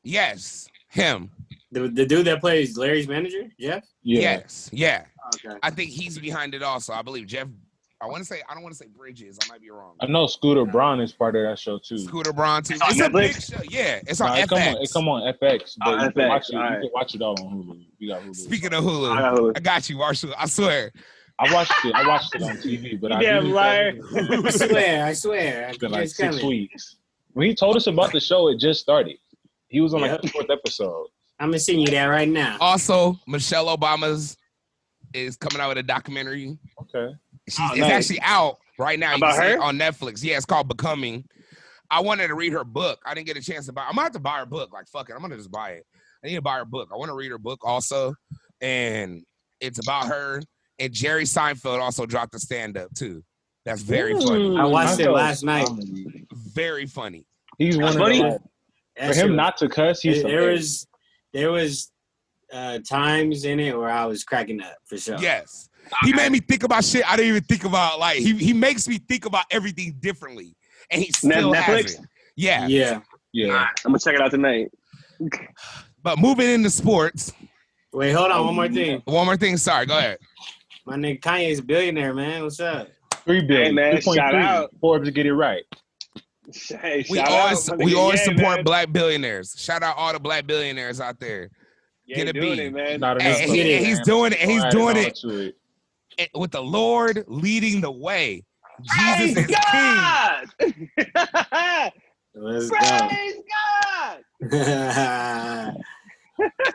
Yes, him. The dude that plays Larry's manager, Jeff? Yeah. Yes, yeah. Okay. I think he's behind it also. I believe Jeff. I don't want to say Bridges. I might be wrong. I know Scooter Braun is part of that show too. Scooter Braun too. It's a on big Netflix? show. Yeah, it's on It FX. come on FX. But you can FX, watch it. all right. You can watch it all on Hulu. You got Hulu. Speaking of Hulu, I got you, Marshall. I swear. I watched it on TV, but You damn liar. I swear. It's been like 6 weeks. When he told us about the show, it just started. He was on like the 4th episode. I'm gonna send you that right now. Also, Michelle Obama's is coming out with a documentary. Okay. It's nice. actually out right now. You About can see her? it on Netflix. Yeah, it's called Becoming. I wanted to read her book. I didn't get a chance to buy. I'm gonna have to buy her book. Like, fuck it. I'm gonna just buy it. I need to buy her book. I want to read her book also. And it's about her. And Jerry Seinfeld also dropped a stand-up too. That's very funny. I watched it last night. Very funny. He's one funny. of the, for him not to cuss. There was times in it where I was cracking up for sure. Yes, he made me think about shit I didn't even think about. Like he makes me think about everything differently, and he still has it. Yeah. I'm gonna check it out tonight. But moving into sports. Wait, hold on. One more thing. Sorry, go ahead. My nigga Kanye's a billionaire, man. What's up? $3 billion. Hey, man, 2.3. shout out. Forbes to get it right. Hey, we always support black billionaires. Shout out all the black billionaires out there. Get a beat, man. And he's doing it with the Lord leading the way. Jesus is God! king. Let's Praise go. God!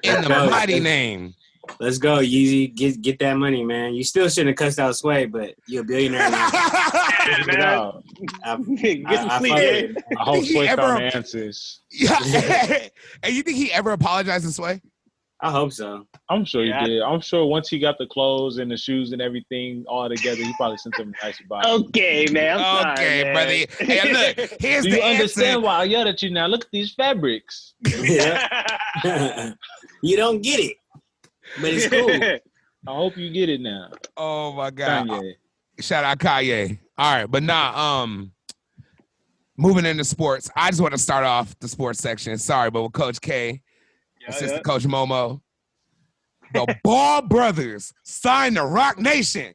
In the mighty name. Let's go, Yeezy. Get that money, man. You still shouldn't have cussed out Sway, but you're a billionaire now. Yeah, get some sleep. I hope Sway found the answers. And you think he ever apologized to Sway? I hope so. I'm sure he did. I'm sure once he got the clothes and the shoes and everything all together, he probably sent them a nice box. Okay, man. I'm sorry, man. brother. Hey, look, here's Do the you answer. understand why I yelled at you now? Look at these fabrics. Yeah. You don't get it, but it's cool. I hope you get it now. Oh my God. Kanye. Shout out Kanye. All right, but moving into sports. I just want to start off the sports section. Sorry, but with Coach K, assistant Coach Momo, the Ball brothers signed to Rock Nation.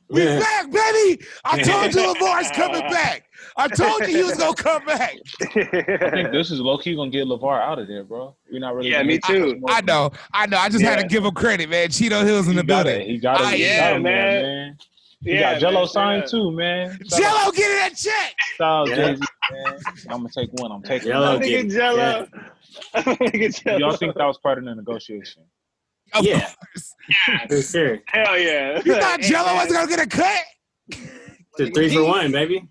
We back, baby. I told you LeVar's coming back. I told you he was gonna come back. I think this is low key gonna get LeVar out of there, bro. We're not really. Yeah, me too. I know. I just had to give him credit, man. Cheeto Hill's in the building. He got it. Yeah, man. He got Jello signed too, man. Jello, get that check. Shout out Jay-Z, man. I'm gonna take one. I'm taking Jello. Jello. Y'all think that was part of the negotiation? Of course. For sure. Hell yeah. You thought Jello wasn't gonna get a cut? The 3 for 1, baby.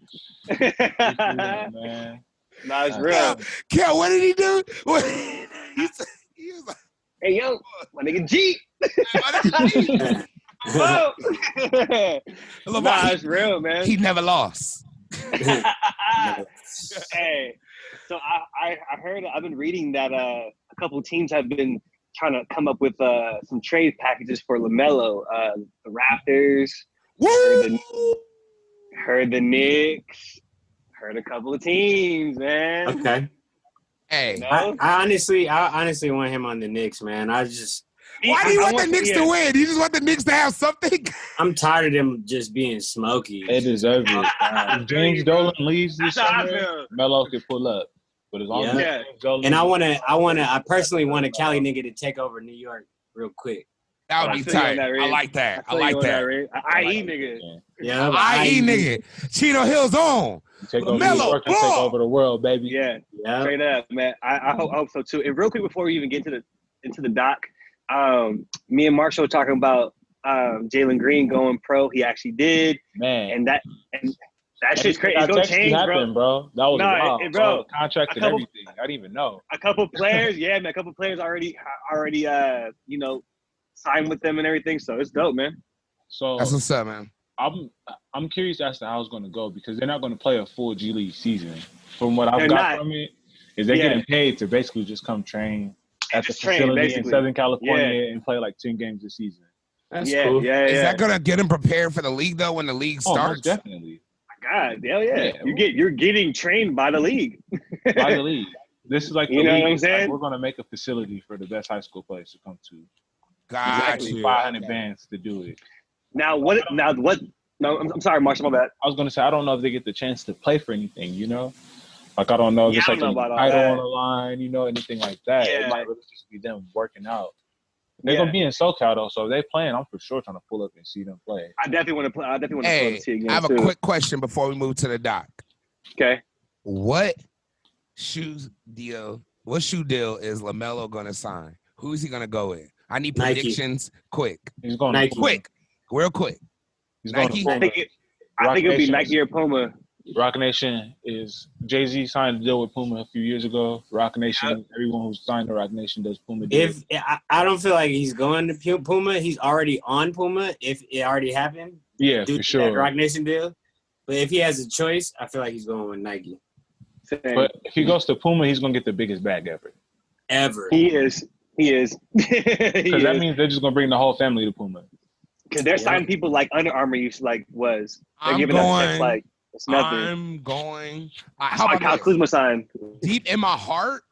Man. Nah, it's real. Kel, what did he do? He was like, Hey, yo, my nigga G. LeVar, Nah, it's real, man. he never lost. Hey, so I heard, I've been reading that a couple teams have been trying to come up with some trade packages for LaMelo. The Raptors, heard the Knicks, heard a couple of teams, man. Okay. Hey, You know? I honestly want him on the Knicks, man. why do you want the Knicks to win? You just want the Knicks to have something? I'm tired of them just being smoky. They deserve it. If James Dolan leaves this summer, Melo could pull up. But as long as James Dolan, And I personally want a Cali nigga to take over New York real quick. That would be tight. I like that. I like that. IE nigga. Yeah, IE nigga. Cheeto Hill's on. take over New LaMelo, York and take ball. over the world, baby. Yeah, Yeah. straight up, man. I hope so too. And real quick before we even get into the doc, me and Marshall were talking about Jalen Green going pro. He actually did, Man. and that shit's crazy. It's gonna change, bro. That was wild. Bro, Contract and everything. I didn't even know. A couple players, yeah, man. A couple players already, sign with them and everything. So it's dope, man. So That's what's up, man. I'm curious as to how it's going to go because they're not going to play a full G League season. From what I've They're got not. from it, is they're getting paid to basically just come train at the Just train, facility in basically. Southern California and play like 10 games a season. That's Yeah, cool. yeah, yeah. Is that gonna get him prepared for the league though when the league Oh, starts? most definitely. God, hell yeah. Yeah. You're getting trained by the league. By the league. This is like the You know league. what I'm It's like, saying? we're going to make a facility for the best high school players to come to. Got Exactly you. 500 bands to do it. Now what? No, I'm sorry, Marshall. My bad. I was going to say, I don't know if they get the chance to play for anything, you know? Like, I don't know if Yeah, it's I like don't a know about all title that. on the line, you know, anything like that. Yeah. It might really just be them working out. They're Yeah. going to be in SoCal, though, so if they playing, I'm for sure trying to pull up and see them play. I definitely want to play. I definitely want to play Hey, and see again I have too. a quick question before we move to the doc. Okay. What shoe deal is LaMelo gonna sign? Who's he gonna go with? I need Nike. predictions quick. He's going Nike. to Puma. Quick. Real quick. He's going Nike? to I Puma. think it'll be Nation Nike or Puma. Rock Nation is Jay-Z signed a deal with Puma a few years ago. Rock Nation, everyone who's signed to Rock Nation does Puma deal. If I don't feel like he's going to Puma, he's already on Puma. If it already happened, Yeah, due for to sure. that Rock Nation deal. But if he has a choice, I feel like he's going with Nike. Same. But if he goes to Puma, he's gonna get the biggest bag ever. Ever. He is. Because Because that means they're just gonna bring the whole family to Puma. they're signing people like Under Armour used to was. They're I'm giving us checks going. like it's nothing. I'm going. That's How why about Kyle this? Kuzma signed. Deep in my heart,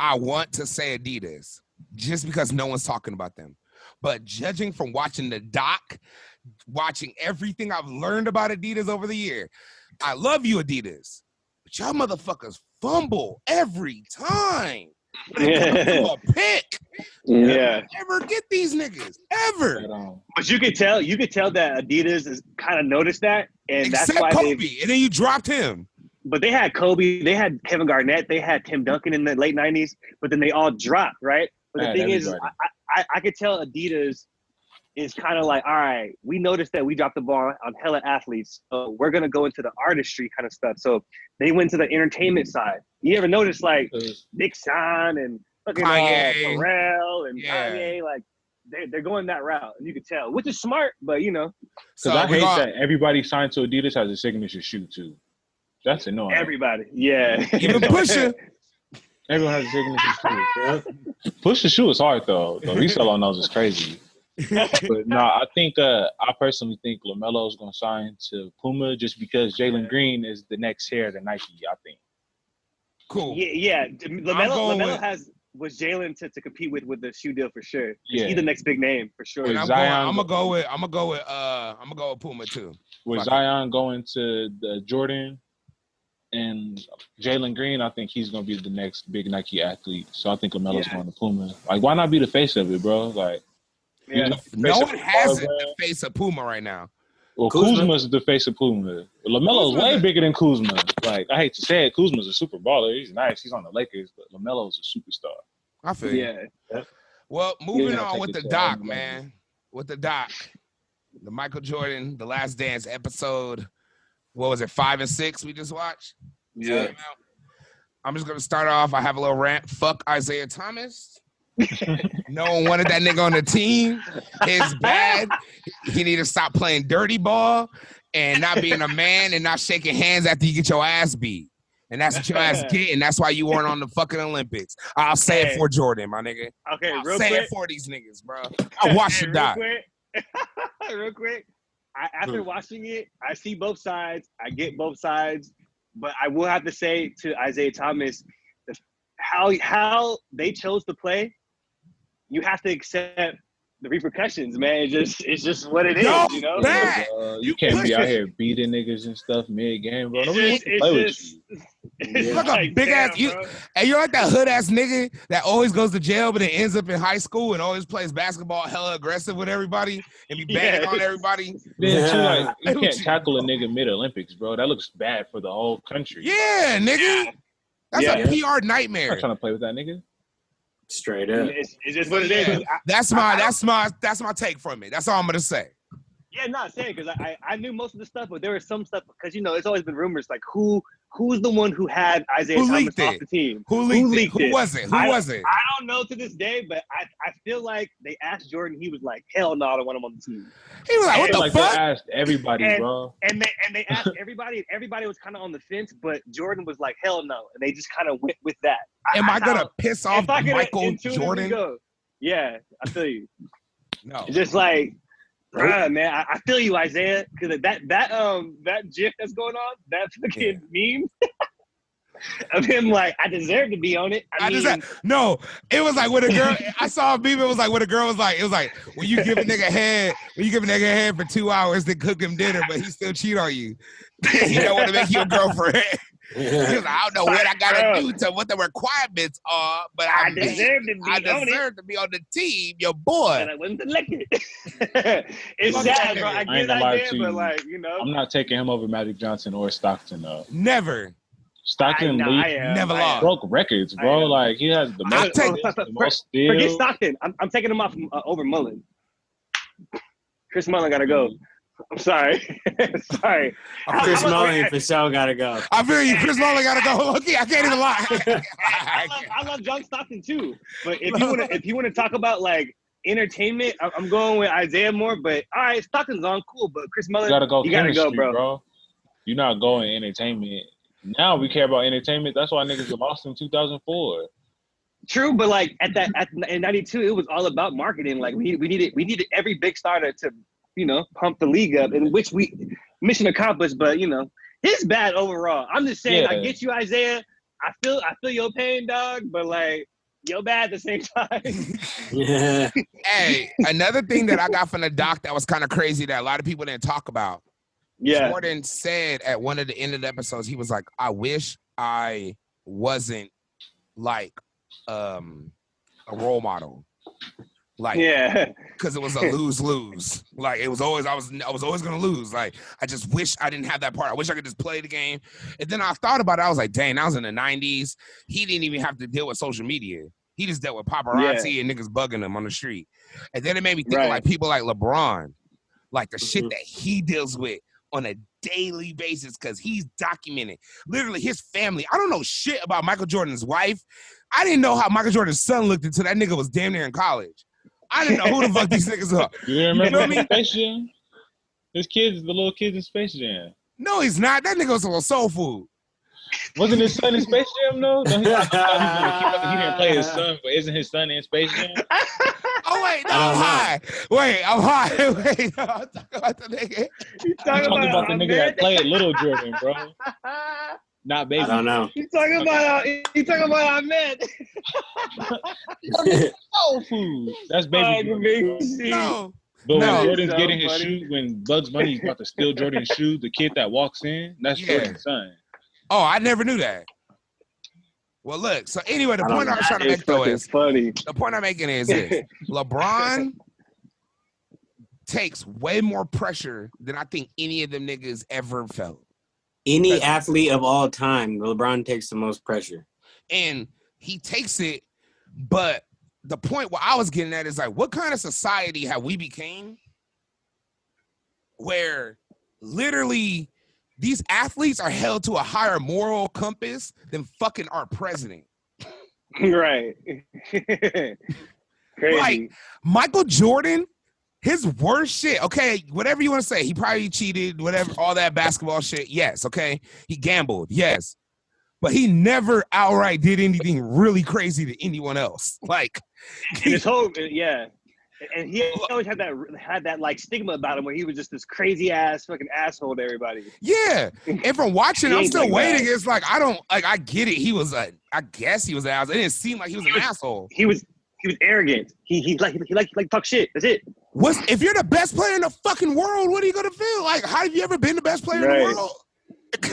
I want to say Adidas just because no one's talking about them. But judging from watching the doc, watching everything I've learned about Adidas over the year, I love you, Adidas. But y'all motherfuckers fumble every time. When it comes to a pick. Yeah. Never get these niggas. Ever. But you could tell that Adidas is kind of noticed that, and Except that's why Kobe. And then you dropped him. But they had Kobe, they had Kevin Garnett, they had Tim Duncan in the late 90s, but then they all dropped, right? But the thing is, I could tell Adidas is kind of like, all right, we noticed that we dropped the ball on hella athletes, so we're going to go into the artistry kind of stuff. So they went to the entertainment side. You ever notice, like, Big Sean and fucking Pharrell and Kanye, like, they're going that route, and you could tell, which is smart, but, you know. Because I hate that everybody signed to Adidas has a signature shoe, too. That's annoying. Everybody, yeah. Even Pusha. Everyone has a signature shoe. Pusha shoe is hard, though. The resale on those is crazy. But no, I think I personally think LaMelo is going to sign to Puma just because Jalen Green is the next heir to Nike. I think. Cool. Yeah. LaMelo was Jalen to compete with the shoe deal for sure. Yeah, he's the next big name for sure. And I'm gonna go with Puma too. With Zion going to the Jordan and Jalen Green, I think he's gonna be the next big Nike athlete. So I think LaMelo's going to Puma. Like, why not be the face of it, bro? Like. Yeah. No one has the face of Puma right now. Well, Kuzma's the face of Puma. LaMelo's way bigger than Kuzma. Like, I hate to say it, Kuzma's a super baller. He's nice. He's on the Lakers, but LaMelo's a superstar. I feel you. Yeah. Well, moving on with the doc, man. With the doc. The Michael Jordan, The Last Dance episode, what was it, 5 and 6 we just watched? Yeah. I'm just going to start off. I have a little rant. Fuck Isaiah Thomas. No one wanted that nigga on the team. It's bad. He need to stop playing dirty ball and not being a man and not shaking hands after you get your ass beat. And that's what your ass getting. That's why you weren't on the fucking Olympics. I'll say it for Jordan, my nigga. Okay, I'll real say quick. It for these niggas, bro. I watched the doc. Real quick. After watching it, I see both sides. I get both sides. But I will have to say to Isaiah Thomas, how they chose to play, you have to accept the repercussions, man. It's just what it is, you know? You can't be out here beating niggas and stuff mid-game, bro. Nobody wants to play with you. You're like a big ass, and you're like that hood ass nigga that always goes to jail, but then ends up in high school and always plays basketball hella aggressive with everybody and be banging on everybody. Then too, like, you can't tackle a nigga mid-Olympics, bro. That looks bad for the whole country. Yeah, nigga. That's a PR nightmare. I'm not trying to play with that nigga. Straight up. It's just what it is. That's my take from it. That's all I'm gonna say. Yeah, not saying because I knew most of the stuff, but there was some stuff because it's always been rumors like who who's the one who had Isaiah Thomas off the team? Who leaked it? Who was it? I don't know to this day, but I feel like they asked Jordan. He was like, "Hell no, I don't want him on the team." He was like, "What the fuck?" They asked everybody, bro. And they asked everybody, and everybody was kind of on the fence, but Jordan was like, "Hell no," and they just kind of went with that. Am I gonna piss off Michael Jordan? Yeah, I feel you. No, it's just like, bruh, man, I feel you, Isaiah, because that GIF that's going on, that fucking meme of him like, I deserve to be on it. No, it was like when a girl. I saw a meme. It was like when a girl was like, it was like when you give a nigga head for 2 hours to cook him dinner, but he still cheat on you. He don't want to make you a girlfriend. He was like, I don't know what I gotta do to what the requirements are, but I deserve to be on the team, your boy. And I wasn't selected. It's sad, bro. I get that, but like, you know, I'm not taking him over Magic Johnson or Stockton though. Never. Stockton never lost. Broke records, bro. Like he has the most steals. Forget Stockton. I'm taking him off over Mullen. Chris Mullen gotta go. I'm sorry. Sorry. Chris Mullen for sure gotta go. I feel you. Chris Mullen gotta go. Okay, I can't even lie. I love John Stockton too. But if you want to talk about like entertainment, I'm going with Isaiah Moore. But all right, Stockton's on cool. But Chris Mullen, you gotta go, bro. You're not going entertainment. Now we care about entertainment. That's why niggas lost in 2004. True, but like in '92, it was all about marketing. Like we needed every big star to pump the league up, in which mission accomplished. But it's bad overall. I'm just saying, I get you, Isaiah. I feel your pain, dog. But like, you're bad at the same time. Yeah. Hey, another thing that I got from the doc that was kind of crazy that a lot of people didn't talk about. Yeah. Jordan said at one of the end of the episodes, he was like, I wish I wasn't like a role model. Like, yeah, because it was a lose-lose. Like, it was always, I was always gonna lose. Like, I just wish I didn't have that part. I wish I could just play the game. And then I thought about it. I was like, dang, that was in the 90s. He didn't even have to deal with social media. He just dealt with paparazzi and niggas bugging him on the street. And then it made me think of like people like LeBron, like the shit that he deals with on a daily basis because he's documented. Literally, his family. I don't know shit about Michael Jordan's wife. I didn't know how Michael Jordan's son looked until that nigga was damn near in college. I didn't know who the fuck these niggas are. You remember Space Jam? His kids, the little kids in Space Jam. No, he's not. That nigga was a little soul food. Wasn't his son in Space Jam, though? No, he didn't play his son, but isn't his son in Space Jam? Oh, wait, no, I'm high. Wait, I'm high. Wait, no, I'm talking about the nigga. I'm talking about the nigga that played Little Jordan, bro. Not Baby. I don't know. He's talking about Ahmed. Soul food. That's Baby. No. But when Jordan's getting his shoe, when Bugs Bunny's about to steal Jordan's shoe, the kid that walks in, that's Jordan's son. Oh, I never knew that. Well, look. So anyway, the point I was trying to make though is funny. The point I'm making is this: LeBron takes way more pressure than I think any of them niggas ever felt. Any athlete of all time, LeBron takes the most pressure. And he takes it, but the point where I was getting at is like, what kind of society have we became where literally these athletes are held to a higher moral compass than fucking our president? Right. Crazy. Like, Michael Jordan, his worst shit, okay, whatever you want to say, he probably cheated, whatever, all that basketball shit, yes, okay? He gambled, yes. But he never outright did anything really crazy to anyone else. Like, his whole, and he always had that like stigma about him where he was just this crazy ass fucking asshole to everybody. Yeah. And from watching, I'm still waiting. It's like, I get it. He was I guess he was an asshole. It didn't seem like he was an asshole. He was arrogant. He like talk shit. That's it. If you're the best player in the fucking world, what are you gonna feel? Like, how have you ever been the best player in the world?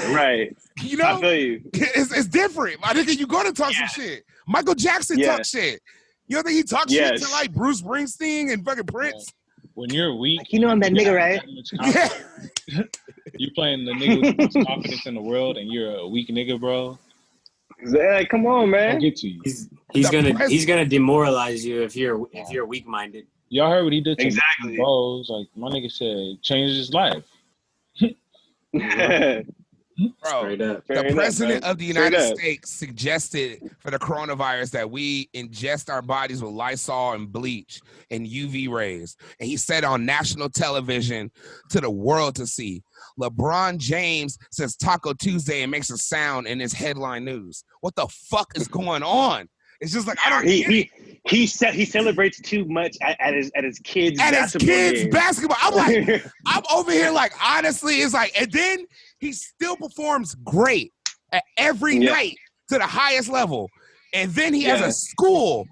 Right. You know, I feel you. It's different. I think you're gonna talk some shit. Michael Jackson talks shit. You don't think he talks shit to like Bruce Springsteen and fucking Prince? When you're weak, like, I'm that nigga, right? Yeah. You're playing the nigga with the most confidence in the world, and you're a weak nigga, bro. Yeah, come on, man. I'll get to you. He's gonna demoralize you if you're weak minded. Y'all heard what he did to bros? Like my nigga said, changed his life. Bro, Straight up. the president of the United Straight up. States suggested for the coronavirus that we ingest our bodies with Lysol and bleach and UV rays. And he said on national television to the world to see. LeBron James says Taco Tuesday and makes a sound in his headline news. What the fuck is going on? It's just like, I don't get it. He celebrates too much at his kids' At his basketball kids' games. basketball. I'm like, I'm over here like, honestly, it's like, and then he still performs great at every night to the highest level. And then he has a school.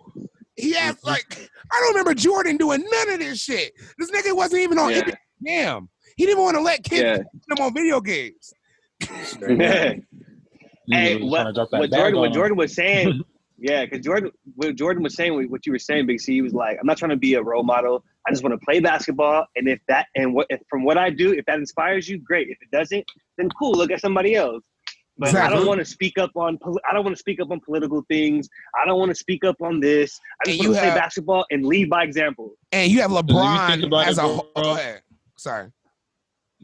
He has like, I don't remember Jordan doing none of this shit. This nigga wasn't even on Instagram. He didn't want to let kids put him on video games. Hey, what Jordan was saying, because what Jordan was saying, what you were saying, Big C, he was like, I'm not trying to be a role model. I just want to play basketball, and from what I do, if that inspires you, great. If it doesn't, then cool. Look at somebody else. But Exactly. I don't want to speak up on. I don't want to speak up on political things. I don't want to speak up on this. I just want to play basketball and lead by example. And you have LeBron as a whole. Go ahead. Sorry.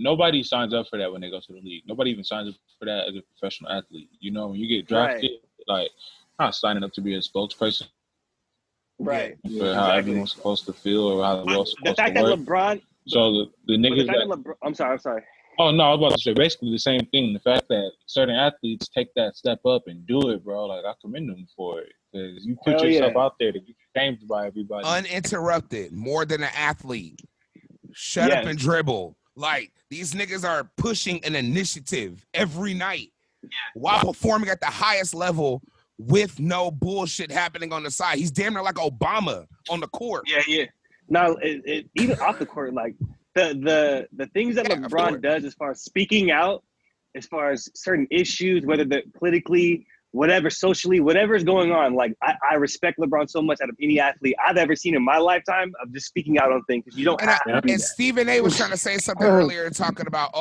Nobody signs up for that when they go to the league. Nobody even signs up for that as a professional athlete. You know, when you get drafted, like, I'm not signing up to be a spokesperson. Right. For how everyone's supposed to feel or how the world's supposed to work. The fact that LeBron. So the niggas that. I'm sorry. Oh, no, I was about to say basically the same thing. The fact that certain athletes take that step up and do it, bro, like, I commend them for it. Because you put yourself out there to get shamed by everybody. Uninterrupted, more than an athlete. Shut up and dribble. Like, these niggas are pushing an initiative every night while performing at the highest level with no bullshit happening on the side. He's damn near like Obama on the court. Yeah. Now, even off the court, like, the things that LeBron does as far as speaking out, as far as certain issues, whether they're politically, whatever, socially, whatever is going on, like, I respect LeBron so much out of any athlete I've ever seen in my lifetime of just speaking out on things. You don't have to do and that. Stephen A. was trying to say something earlier, talking about,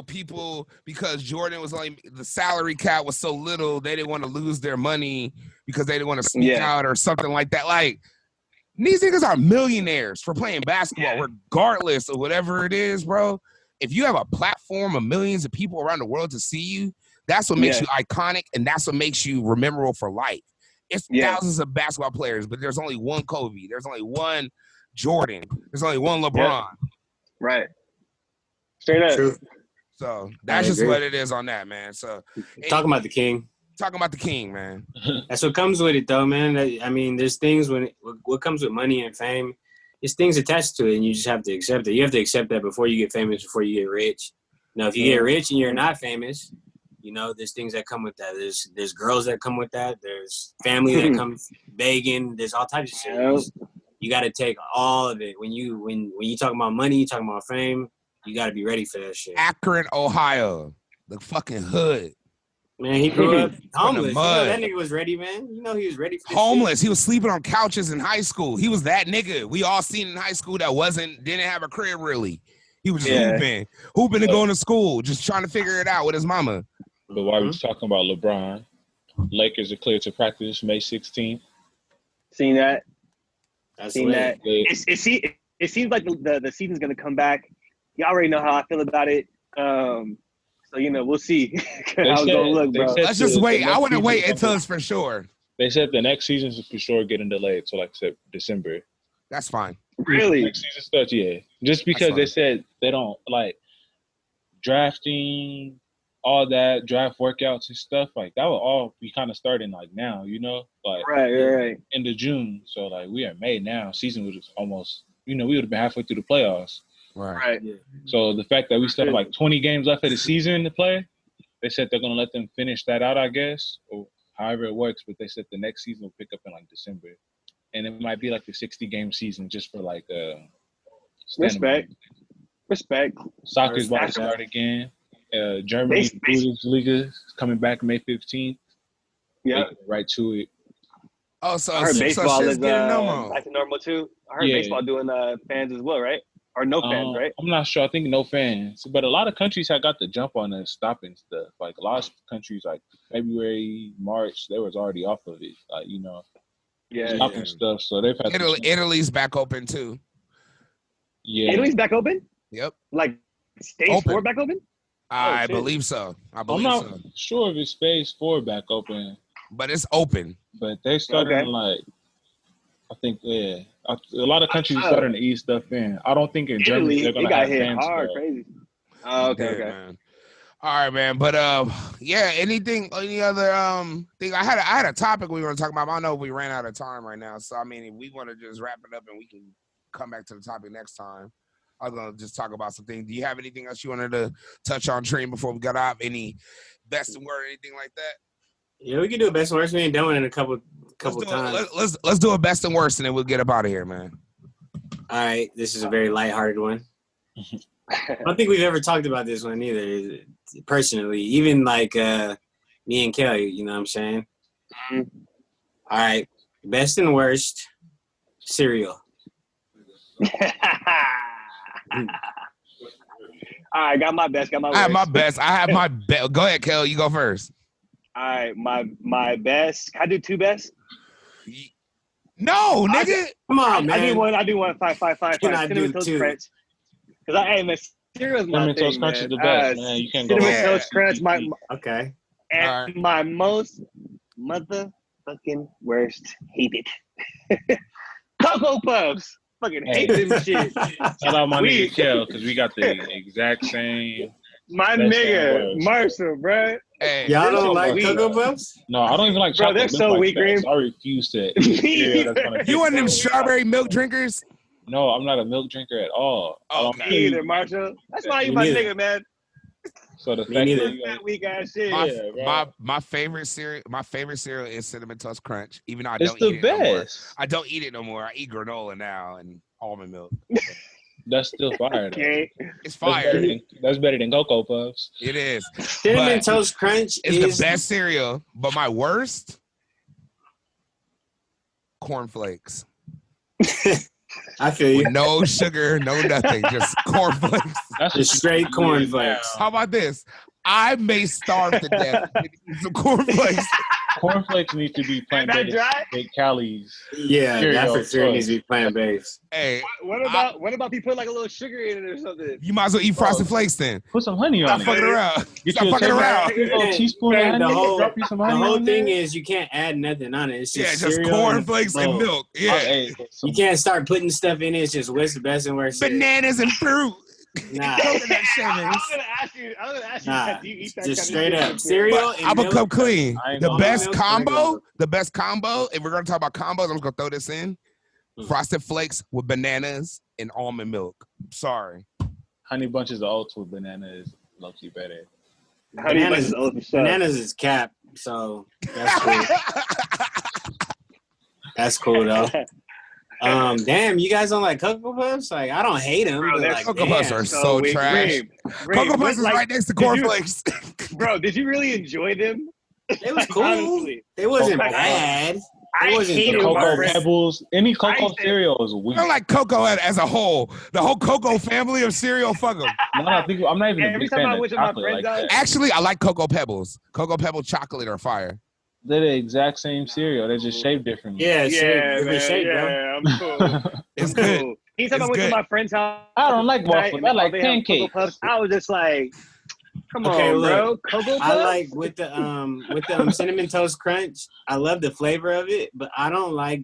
people, because Jordan was only, the salary cap was so little, they didn't want to lose their money because they didn't want to speak out or something like that. Like, these niggas are millionaires for playing basketball, regardless of whatever it is, bro. If you have a platform of millions of people around the world to see you, that's what makes you iconic, and that's what makes you memorable for life. It's thousands of basketball players, but there's only one Kobe. There's only one Jordan. There's only one LeBron. Right. Straight up. True. So that's just what it is on that, man. So talking about the king. Talking about the king, man. That's what comes with it, though, man. I mean, there's things what comes with money and fame. There's things attached to it, and you just have to accept it. You have to accept that before you get famous, before you get rich. Now, if you get rich and you're not famous, there's things that come with that. There's girls that come with that. There's family that comes begging. There's all types of shit. You got to take all of it. When you talk about money, you talk about fame, you got to be ready for that shit. Akron, Ohio, the fucking hood. Man, he grew up homeless. That nigga was ready, man. He was ready for this homeless. shit. He was sleeping on couches in high school. He was that nigga we all seen in high school that didn't have a crib really. He was just hooping and going to school, just trying to figure it out with his mama. But while we're talking about LeBron, Lakers are cleared to practice May 16th. Seen that? That's seen that. It seems like the season's gonna come back. You already know how I feel about it. So we'll see how it's gonna look, bro. Let's just wait. I want to wait until it's for sure. They said the next season's for sure getting delayed, so like December. That's fine. Really? Next season starts, just because they said they don't like drafting, all that draft workouts and stuff like that will all be kind of starting like now, like right end of June. So like we are May now. Season was almost, we would have been halfway through the playoffs. Right. Yeah. So the fact that we still have like 20 games left of the season to play, they said they're gonna let them finish that out, I guess, or however it works. But they said the next season will pick up in like December, and it might be like the 60-game season just for like respect. Soccer's about to start again. Germany Bundesliga is coming back May 15th. Yeah, right to it. Oh, so I heard baseball is back to normal too. I heard baseball doing fans as well, right? Or no fans, right? I'm not sure. I think no fans. But a lot of countries have got the jump on and stopping stuff. Like a lot of countries, like February, March, they was already off of it. Like stopping stuff. So they've had Italy's back open too. Yeah, Italy's back open. Yep. Like stage 4 back open. I shit. believe so. I I'm believe not so. sure if it's phase 4 back open, But it's open. but they started Okay. like, I think, a lot of countries are starting to ease stuff in. I don't think in Germany Italy, they're it gonna got have hit bans hard, though. crazy. Oh, okay, Yeah, okay. man. All right, man. But yeah. Any other thing? I had a topic we were gonna talk about. But I know we ran out of time right now. So I mean, if we want to just wrap it up and we can come back to the topic next time. I was gonna just talk about something. Do you have anything else you wanted to touch on, Treem, before we got off? Any best and word, anything like that? Yeah, we can do a best and worst. We ain't done it in a couple times. Let's do a best and worst, and then we'll get up out of here, man. All right, this is a very lighthearted one. I don't think we've ever talked about this one either, personally. Even like me and Kelly, you know what I'm saying? Mm-hmm. All right, best and worst cereal. All right, got my best. Got my. I have my worst. best. I have my best. Go ahead, Kelly. You go first. All right, my best. Can I do two best? No, nigga. Come on, man. I do one. Five. Can I do Cinnamon Toast two? Crunch. Because man, cereal is my Cinnamon thing, Toast Crunch man. is the best, man. You can't go Cinnamon wrong. Toast Crunch, Okay. and my most motherfucking worst hated. Cocoa Puffs. Fucking hate them shit. Shout out my nigga Kel, because we got the exact same. My Best nigga, and worst. Marshall, bro. Hey, Y'all don't so like weak. Cocoa Puffs? No, I don't even like Bro, chocolate. they're milk so like weak, that, Reem. so I refuse to eat cereal that's gonna you one of them so strawberry milk drinkers? No, I'm not a milk drinker at all. I don't Okay. Me either, Marshall. That's why you Me my neither. nigga, man. So the Me fact neither. that you That weak ass shit. My favorite cereal is Cinnamon Toast Crunch. Even though I it's don't the eat it no more. best. I don't eat it no more. I eat granola now and almond milk. That's still fire. Though. Okay. It's That's better, fire. that's better than Cocoa Puffs. It is. Cinnamon But Toast Crunch it's the best cereal. But my worst, cornflakes. I feel you. With no sugar, no nothing, just cornflakes. That's Just straight cornflakes. How about this? I may starve to death with some cornflakes. Cornflakes need to be That plant-based, dry? big calories. Yeah, Cereal that for sure choice. needs to be plant-based. Hey, What about if you put like a little sugar in it or something? you might as well eat Frosted Flakes then. Put some honey Stop on fucking it. around. Get Stop you a fucking around. tablespoon, a teaspoon of Man, honey. the whole, drop you some the honey whole on thing there. is you can't add nothing on it. It's Yeah, just just cereal cornflakes and bowl. milk. Yeah. Hey, You can't start putting stuff in it. It's just what's the best and worst. Bananas and fruit. Nah. Coconut I shavings. was gonna ask you. Nah, Do you eat that just kind straight of up shit? cereal But and I'm gonna milk. come clean. I ain't The gonna best lie. combo, if we're gonna talk about combos, I'm just gonna throw this in. Hmm. Frosted Flakes with bananas and almond milk. Sorry. Honey Bunches of Oats with banana is low-key better. Honey Bunches is old for sure. Bananas is cap, so that's cool. That's cool though. Damn, you guys don't like Cocoa Puffs? Like, I don't hate them. Bro, but they're like, Cocoa damn. Puffs are so weak. trash. Reem, Cocoa Puffs is like, right next to did you- cornflakes. Bro, did you really enjoy them? It was Like, cool. honestly. It wasn't Cocoa- bad. I wasn't hated the them. My Cocoa friends- Pebbles, any cocoa said- cereal is weak. I don't like cocoa as a whole. The whole cocoa family of cereal, fuck them. I'm not even a Every big time fan I of went to my chocolate friend's like house- that. Actually, I like Cocoa Pebbles. Cocoa Pebble chocolate are fire. They're the exact same cereal. They're just shaped differently. Yeah, Yeah, different man. shape, bro. Yeah, I'm cool. It's I'm good. cool. Anytime I It's went good. to my friend's house, I don't like waffles. and I like they have Cocoa pancakes. Puffs, I was just like, come Okay, on, look, bro. Cocoa Puffs? I like with the cinnamon toast crunch. I love the flavor of it, but I don't like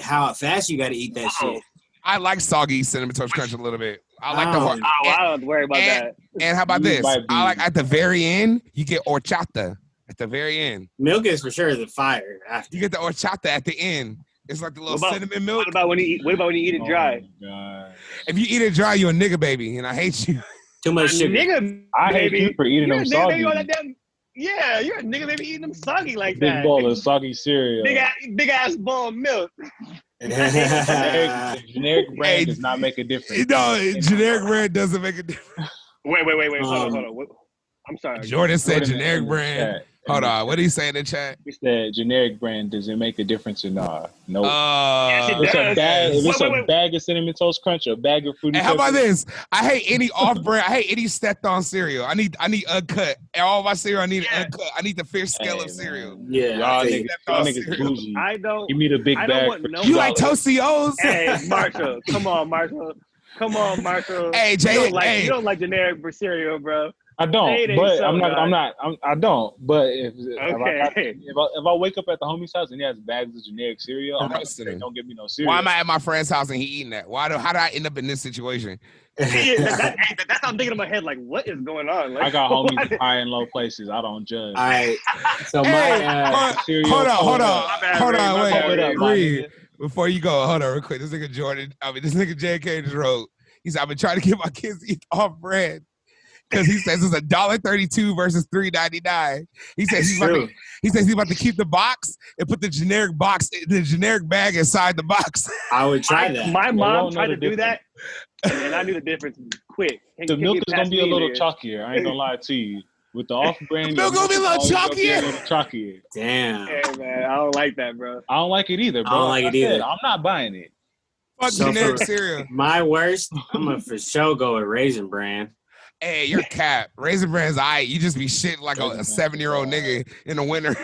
how fast you got to eat that shit. I like soggy cinnamon toast crunch a little bit. I like the Oh. hard. Oh, I don't have to worry about that. And how about You this? might be- I like at the very end, you get horchata at the very end. Milk is for sure the fire after. You get the horchata at the end. It's like the little What about- cinnamon milk. What about when you eat it dry? Oh, God. If you eat it dry, you're a nigga baby, and I hate you. Too much sugar. Nigga, I hate baby. you for eating You're them a nigga baby soggy. on that damn. Yeah, you're a nigga baby eating them soggy like Big that. bowl of soggy cereal. Big ass bowl of milk. The generic brand Hey, does not make a difference. No, generic brand doesn't make a difference. Wait. Hold on. What? I'm sorry. Jordan said Jordan generic in the brand. chat. Hold on, what did he say in the chat? He said generic brand doesn't make a difference or not. No. Yes, it If it's a does. bag, if it's Wait. a bag of cinnamon toast crunch, or a bag of fruity. And how about Pebbles, this? I hate any off-brand. I hate any stepped on cereal. I need uncut. All my cereal, I need uncut. I need the fish scale Hey, of cereal. man. Yeah, Y'all I feel niggas, you. y'all niggas cereal. bougie. I don't. Give me the big I don't bag. want for no- You like $2. Tostios? Hey, Marshall, come on, Marshall. Come on, Marco. Hey, Jay. You don't like generic cereal, bro. I don't, but so, I don't. But if Okay. if I wake up at the homie's house and he has bags of generic cereal, I'm not gonna say, don't give me no cereal. Why am I at my friend's house and he eating that? How did I end up in this situation? That's what I'm thinking in my head. Like, what is going on? Like, I got homies in high and low places. I don't judge. All right. So hold on, wait, Reed. Before you go, hold on real quick. This nigga JK just wrote. He said, I've been trying to get my kids to eat off bread. Because he says it's $1.32 versus $3.99. He says he's about to keep the box and put the generic bag inside the box. I would try that. My mom tried to do that, and I knew the difference quick. The milk is gonna be a little chalkier. I ain't gonna lie to you. With the off-brand, the milk gonna be a little chalkier. Damn. Hey man, I don't like that, bro. I don't like it either, bro. I don't like it either. I'm not buying it. Fuck generic cereal. My worst, I'm gonna for sure go with Raisin Bran. Hey, you're cap. Raisin Bran's aight. You just be shitting like a 7-year-old nigga in the winter.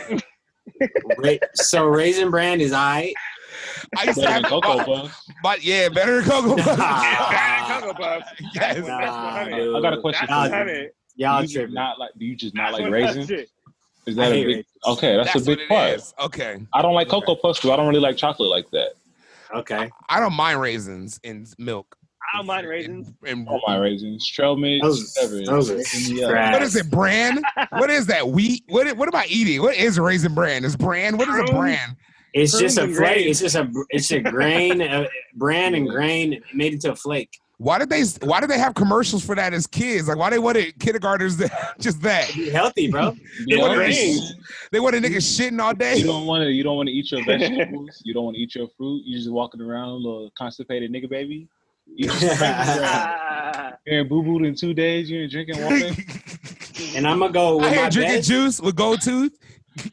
So Raisin Bran is aight. I used to have Cocoa Puffs. But yeah, better than Cocoa Puffs. Cocoa Puffs. Yes. I got a question for you. Y'all Do you just not like raisins? Is that a big? Okay, that's a big part. Okay. I don't like Cocoa Puffs because I don't really like chocolate like that. Okay. I don't mind raisins in milk. I don't mind raisins. I don't mind raisins. Trail mix. Those are what is it, bran? What is that? Wheat? What am I eating? What is Raisin Bran? Is bran? What is a bran? It's just a flake. It's a grain, bran and grain made into a flake. Why did they have commercials for that as kids? Like, why they wanted kindergartners to just that? Be healthy, bro. They wanted niggas shitting all day. You don't want to eat your vegetables. You don't want to eat your fruit. You just walking around a little constipated nigga baby. You ain't boo-booed in 2 days. You ain't drinking water. And I'm gonna go with my drinking best. juice with gold tooth.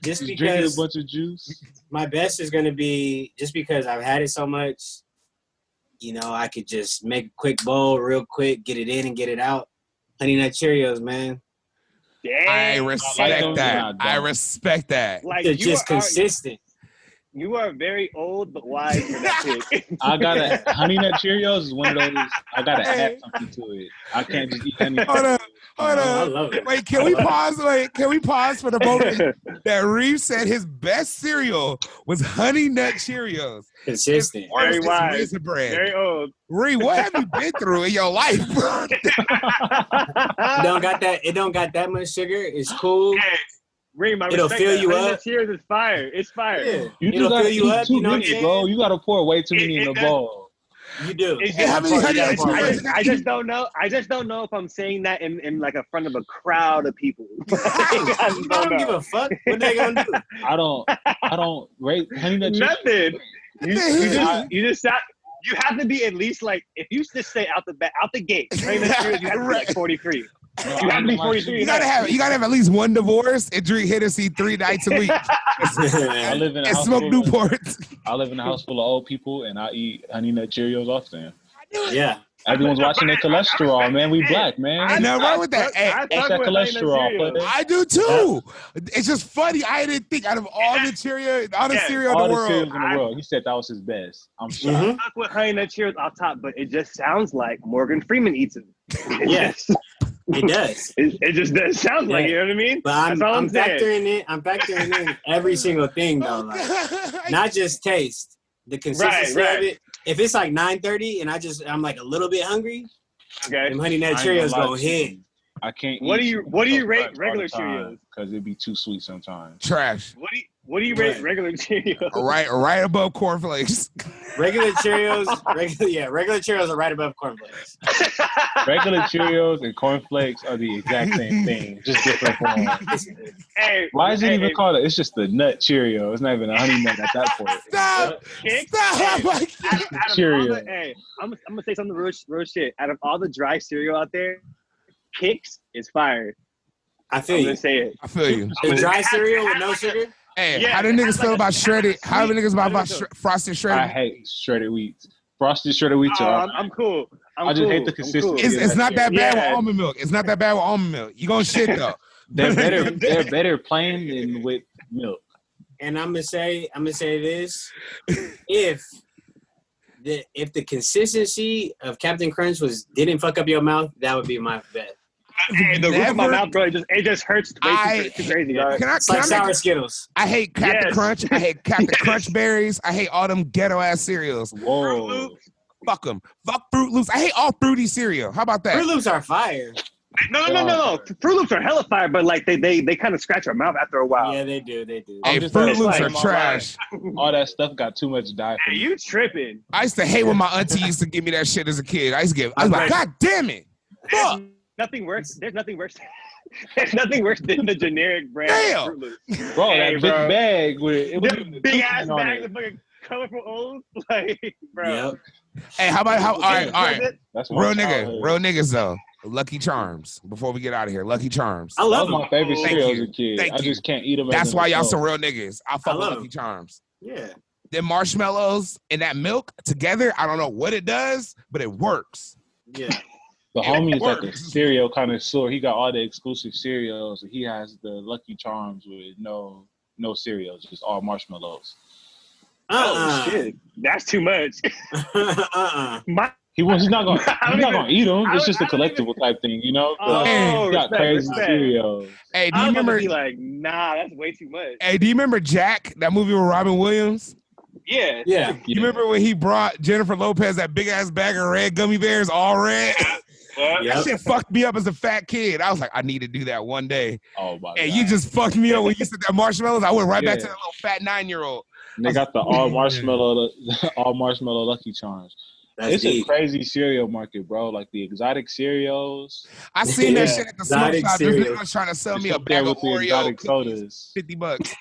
Just because drinking a bunch of juice. My best is gonna be just because I've had it so much. You know, I could just make a quick bowl real quick, get it in and get it out. Honey Nut Cheerios, man. Damn. I respect that. I respect that. Like, they're just consistent. You are very old but wise for that shit. I gotta Honey Nut Cheerios is one of those. I gotta add something to it. I can't just eat anything. Hold on. I love it. Wait, can we pause? Can we pause for the moment that Reeve said his best cereal was Honey Nut Cheerios? Consistent. Very wise. Raisin Bran. Very old. Reeve, what have you been through in your life, bro? It don't got that much sugar. It's cool. Hey, Reeve, it'll fill you up. Cheers is fire. It's fire. Yeah. It'll fill you up. You know what I'm saying? Bro, you gotta pour way too many in the bowl. You do. I just don't know. I just don't know if I'm saying that in like a front of a crowd of people. I don't give a fuck. What they gonna do? I don't rate Honey Nut Cheerios. Nothing. You have to be at least like, if you just say out the gate, Honey Nut Cheerios, you have to be like 43. You have to be 43. You gotta have at least one divorce and drink Hennessy 3 nights a week. I live in a house smoke Newports. I live in a house full of old people, and I eat Honey Nut Cheerios often. Yeah. Everyone's watching their cholesterol, man. We black, man. I know right with that. Watch that cholesterol. I do too. It's just funny. I didn't think out of all the cereal in the world. He said that was his best. I'm shocked. I fuck with Honey Nut Cheerios off top, but it just sounds like Morgan Freeman eats them. Yes. It does. It just does sound like, you know what I mean? But I'm factoring in every single thing though. Like, not just taste. The consistency of it. If it's like 9:30 and I'm like a little bit hungry, okay, them Honey Nut Cheerios gonna hit. I can't. What do you rate regular Cheerios? Because it'd be too sweet sometimes. Trash. What do you rate regular Cheerios? Right above cornflakes. Regular Cheerios, regular Cheerios are right above cornflakes. Regular Cheerios and cornflakes are the exact same thing, just different forms. Why is it even called it? It's just the nut Cheerio. It's not even a honey nut at that point. Stop! Cheerio. I'm gonna say something real shit. Out of all the dry cereal out there, Kix is fire. I feel you. Say it. I feel you. The dry cereal with no sugar. Hey, how do niggas feel about shredded? How do niggas about frosted shredded? I hate shredded wheats. Frosted shredded wheats are. I'm cool. I just hate the consistency. It's not that bad with almond milk. It's not that bad with almond milk. You gonna shit though. They're better plain than with milk. And I'm gonna say this: if if the consistency of Captain Crunch didn't fuck up your mouth, that would be my bet. Hey, the roof of my mouth, bro, it just hurts way too crazy. It's like sour Skittles. I hate Captain Crunch. I hate Captain Crunch berries. I hate all them ghetto ass cereals. Whoa. Fuck them. Fuck Fruit Loops. I hate all fruity cereal. How about that? Fruit Loops are fire. No. Fruit Loops are hella fire, but like they kind of scratch your mouth after a while. Yeah, they do. Hey, Fruit Loops are trash. All that stuff got too much dye. Hey, you tripping? I used to hate when my auntie used to give me that shit as a kid. I was like, God damn it! Fuck. Nothing worse. There's nothing worse. There's nothing worse than the generic brand of Fruit Loops. Bro, that big bag with the big ass bag of fucking colorful O's, like, bro. Yep. Hey, all right. That's Real niggas though. Lucky Charms. Before we get out of here, Lucky Charms. I love my favorite cereal as a kid. I just can't eat them. That's why y'all some real niggas. I fuck with Lucky Charms. Yeah. Them marshmallows and that milk together, I don't know what it does, but it works. Yeah. The homie is like a cereal connoisseur. He got all the exclusive cereals. He has the Lucky Charms with no cereals, just all marshmallows. Oh shit, that's too much. He's not gonna eat them. It's just a collectible type thing, you know. Oh, he got crazy cereals. Hey, do you remember? Be like, nah, that's way too much. Hey, do you remember Jack? That movie with Robin Williams? Yeah. You remember when he brought Jennifer Lopez that big ass bag of red gummy bears, all red? That shit fucked me up as a fat kid. I was like, I need to do that one day. Oh my god! And you just fucked me up when you said that marshmallows. I went right back to that little fat 9-year-old. And they got the all marshmallow Lucky Charms. It's a crazy cereal market, bro. Like the exotic cereals. I seen that shit at the smoke shop. This nigga was trying to sell me a bag of Oreo sodas. $50.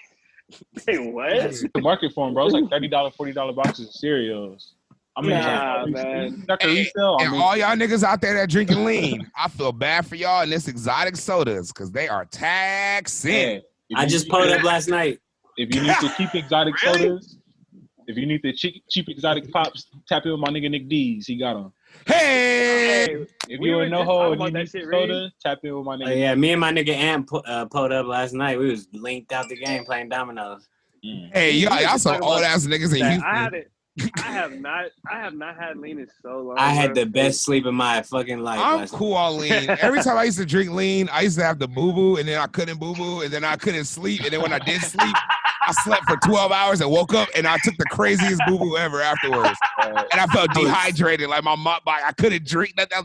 Hey, what? It's the market for them, bro. It's like $30, $40 boxes of cereals. I mean, man. And all y'all niggas out there that drinking lean, I feel bad for y'all in this exotic sodas because they are taxing. I just pulled up last night. If you need to cheap exotic sodas, if you need the cheap exotic pops, tap in with my nigga Nick D's. He got them. Hey! If you in no hole and you need soda, tap in with my nigga. Yeah, me and my nigga Ant pulled up last night. We was linked out the game playing dominoes. Hey, y'all some old ass niggas in Houston. I have not had lean in so long. I had the best sleep of my fucking life. I'm cool on lean. Every time I used to drink lean, I used to have to boo-boo, and then I couldn't boo-boo, and then I couldn't sleep, and then when I did sleep, I slept for 12 hours and woke up, and I took the craziest boo-boo ever afterwards. And I felt dehydrated, like my mom, I couldn't drink nothing.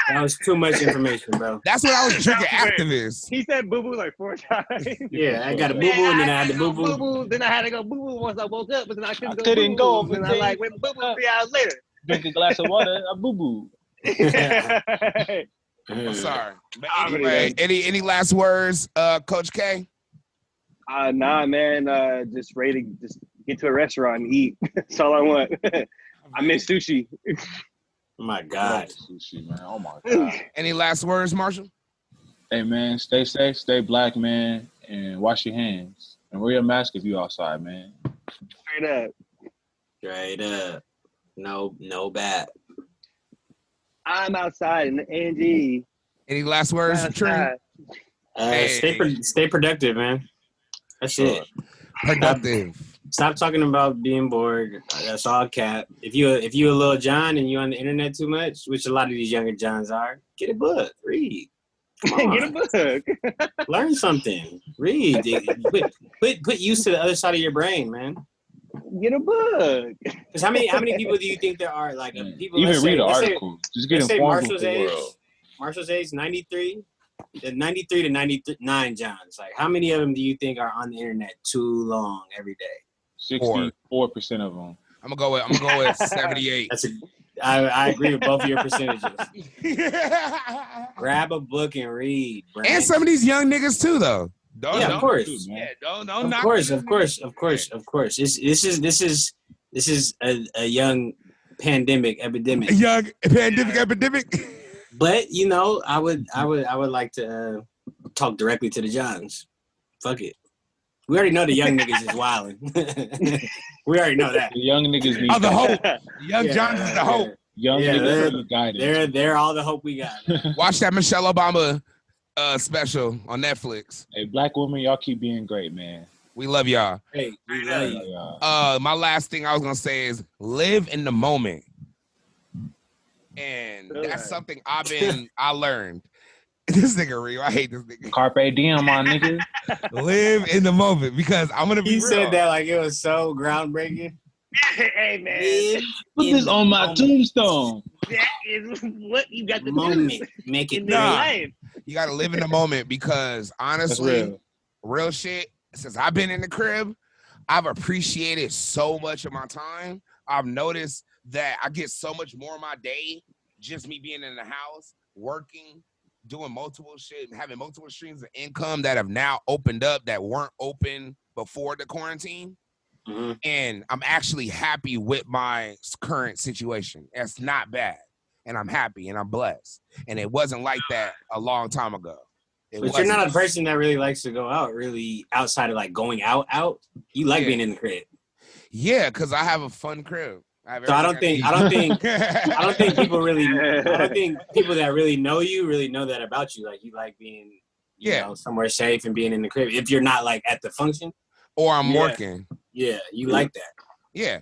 That was too much information, bro. That's what I was drinking after this. He said boo-boo like 4 times. Yeah, I got a boo-boo, and then I had the boo-boo. Then I had to go boo-boo once I woke up, but then I couldn't go. And I like went boo-boo 3 hours later. Drink a glass of water, a boo-boo. I'm sorry. But anyway, any last words, Coach K? Nah, man. Just ready to just get to a restaurant and eat. That's all I want. I miss sushi. Oh my God. Sushi, man. Oh my God. Any last words, Marshall? Hey, man, stay safe, stay black, man, and wash your hands. And wear your mask if you outside, man. Straight up. No bat. I'm outside in the NG. Any last words, Trey? Stay productive, man. That's it. Productive. Stop talking about being bored. That's all cap. If you a little John and you on the internet too much, which a lot of these younger Johns are, get a book, read. Come on. Get a book. Learn something. Read. Put use to the other side of your brain, man. Get a book. Because how many people do you think there are? Like people. Even read an article. Just get informed with the world. Marshall's age 93. The 93 to 99 Johns. Like, how many of them do you think are on the internet too long every day? 64% of them. I'm gonna go with 78. I agree with both of your percentages. Grab a book and read. Brand. And some of these young niggas too, though. Of course. Don't of course. This is a young pandemic epidemic. A young pandemic epidemic. But you know, I would like to talk directly to the Johns. Fuck it. We already know the young niggas is wilding. We already know that. The young niggas need the hope. Young Johns is the hope. Young niggas need guidance. They're all the hope we got. Watch that Michelle Obama special on Netflix. Hey, black women, y'all keep being great, man. We love y'all. Hey, we love you. My last thing I was gonna say is live in the moment. And that's something I learned. This nigga real. I hate this nigga. Carpe diem, my nigga. Live in the moment because I'm gonna be He real. said that like it was so groundbreaking. Hey man, Put this on my tombstone. that is what you got to Moment. do. Make it In this life. You gotta live in the moment because honestly, real shit. Since I've been in the crib, I've appreciated so much of my time. I've noticed that I get so much more of my day just me being in the house, working, doing multiple shit, having multiple streams of income that have now opened up that weren't open before the quarantine. Mm-hmm. And I'm actually happy with my current situation. It's not bad. And I'm happy and I'm blessed. And it wasn't like that a long time ago. But you're not a person that really likes to go out, really outside of like going out. You like being in the crib. Yeah, because I have a fun crib. So I don't think people that really know you really know that about you. Like you like being, you know, somewhere safe and being in the crib. If you're not like at the function or I'm working. Yeah, you like that. Yeah.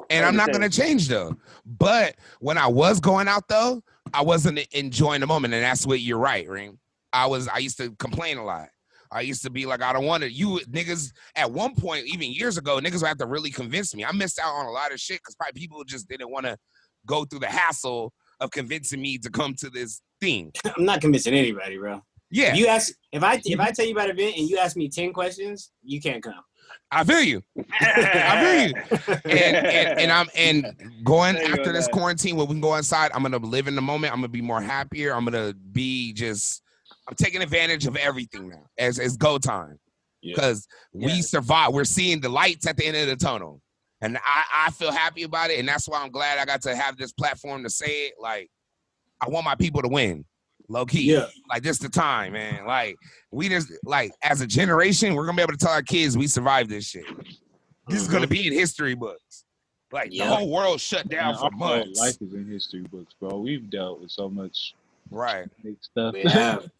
And I'm not going to change though. But when I was going out though, I wasn't enjoying the moment. And that's what you're right, Ring. I used to complain a lot. I used to be like, I don't want to. You niggas, at one point, even years ago, niggas would have to really convince me. I missed out on a lot of shit because probably people just didn't want to go through the hassle of convincing me to come to this thing. I'm not convincing anybody, bro. Yeah. If I tell you about an event and you ask me 10 questions, you can't come. I feel you. I feel you. And going after this quarantine, when we can go inside, I'm gonna live in the moment. I'm gonna be more happier. I'm gonna be I'm taking advantage of everything now as go time. Because we survived. We're seeing the lights at the end of the tunnel. And I feel happy about it. And that's why I'm glad I got to have this platform to say it. Like, I want my people to win. Low key. Yeah. Like, this the time, man. Like, we just, like, as a generation, we're going to be able to tell our kids we survived this shit. This is going to be in history books. Like, the whole world shut down for months. Life is in history books, bro. We've dealt with so much big stuff. We have.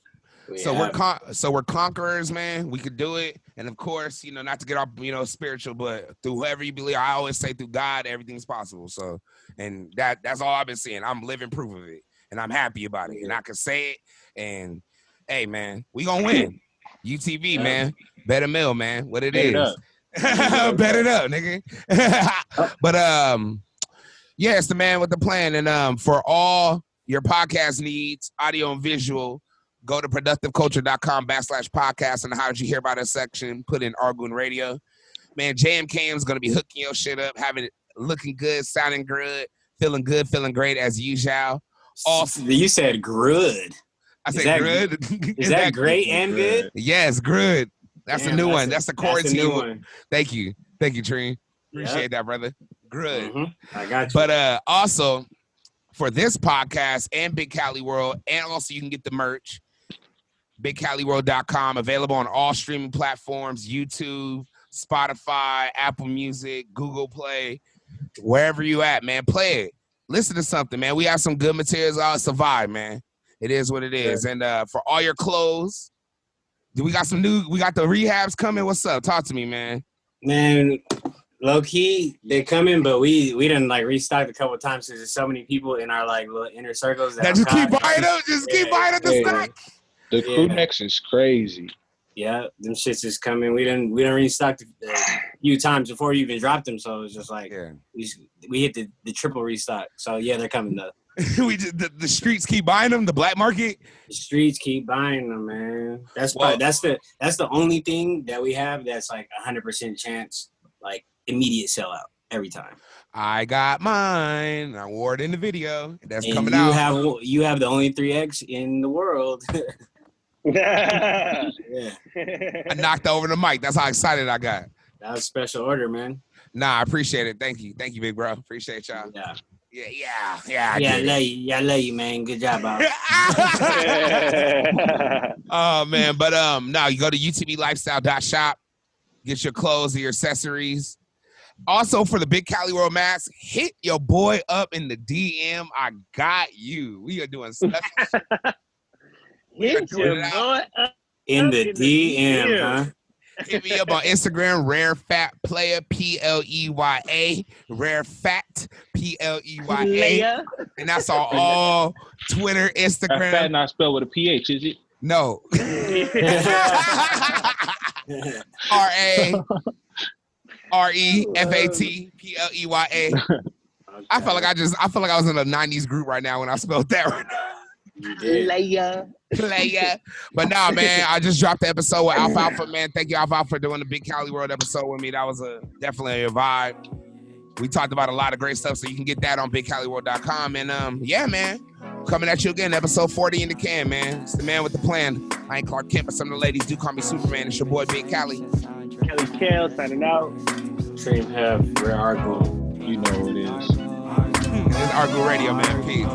We're conquerors, man. We could do it. And of course, you know, not to get off, you know, spiritual, but through whoever you believe, I always say through God, everything's possible. So, and that's all I've been seeing. I'm living proof of it. And I'm happy about it. And I can say it. And hey, man, we gonna win. UTV, man. Better mill, man. What it is. Bet it up, nigga. But yeah, it's the man with the plan. And for all your podcast needs, audio and visual, go to productiveculture.com/podcast and how did you hear about us section, put in Artgoon Radio. Man, JMKM is gonna be hooking your shit up, having it looking good, sounding good, feeling great as usual. Awesome. You said good. I said good. Is that great and good? Yes, good. That's a new one. That's the quarantine one. Thank you, Treen. Appreciate that, brother. Good. I got you. But also for this podcast and Big Cali World, and also you can get the merch. BigCaliWorld.com, available on all streaming platforms: YouTube, Spotify, Apple Music, Google Play, wherever you at, man. Play it. Listen to something, man. We have some good materials. I'll survive, man. It is what it is. And for all your clothes, we got the rehabs coming. What's up? Talk to me, man. Man, low key, they're coming, but we done like restocked a couple of times because there's so many people in our like little inner circles that just keep buying them. Just keep buying up the stock. The crew necks is crazy. Yeah, them shits is coming. We done restocked a few times before you even dropped them, so it's just like we hit the triple restock. So yeah, they're coming though. The streets keep buying them. The black market. The streets keep buying them, man. That's the only thing that we have that's like 100% chance, like immediate sellout every time. I got mine. I wore it in the video. That's coming out. You have the only 3X in the world. Yeah. I knocked over the mic. That's how excited I got. That was a special order, man. Nah, I appreciate it. Thank you, big bro. Appreciate y'all. Yeah. I love you, man. Good job, Bob. Oh man, but now you go to utblifestyle.shop, get your clothes and your accessories. Also for the Big Cali World mask, hit your boy up in the DM. I got you. We are doing stuff. Hit your boy up in the DM, huh? Hit me up on Instagram, Rare Fat Player, PLEYA, Rare Fat, PLEYA. Leia. And that's on all Twitter, That fat Instagram. not spelled with a PH, is it? No. RAREFATPLEYA. I felt like I was in a 90s group right now when I spelled that right now. You did. Leia. Playa. But nah, man, I just dropped the episode with Alfalfa, man. Thank you, Alfalfa, for doing the Big Cali World episode with me. That was definitely a vibe. We talked about a lot of great stuff, so you can get that on BigCaliWorld.com. And yeah, man, coming at you again, episode 40 in the can, man. It's the man with the plan. I ain't Clark Kent, but some of the ladies do call me Superman. It's your boy, Big Cali. Kelly Kale signing out. Dream have Rare Artgoon. You know what it is. It's Artgoon Radio, man. Peace.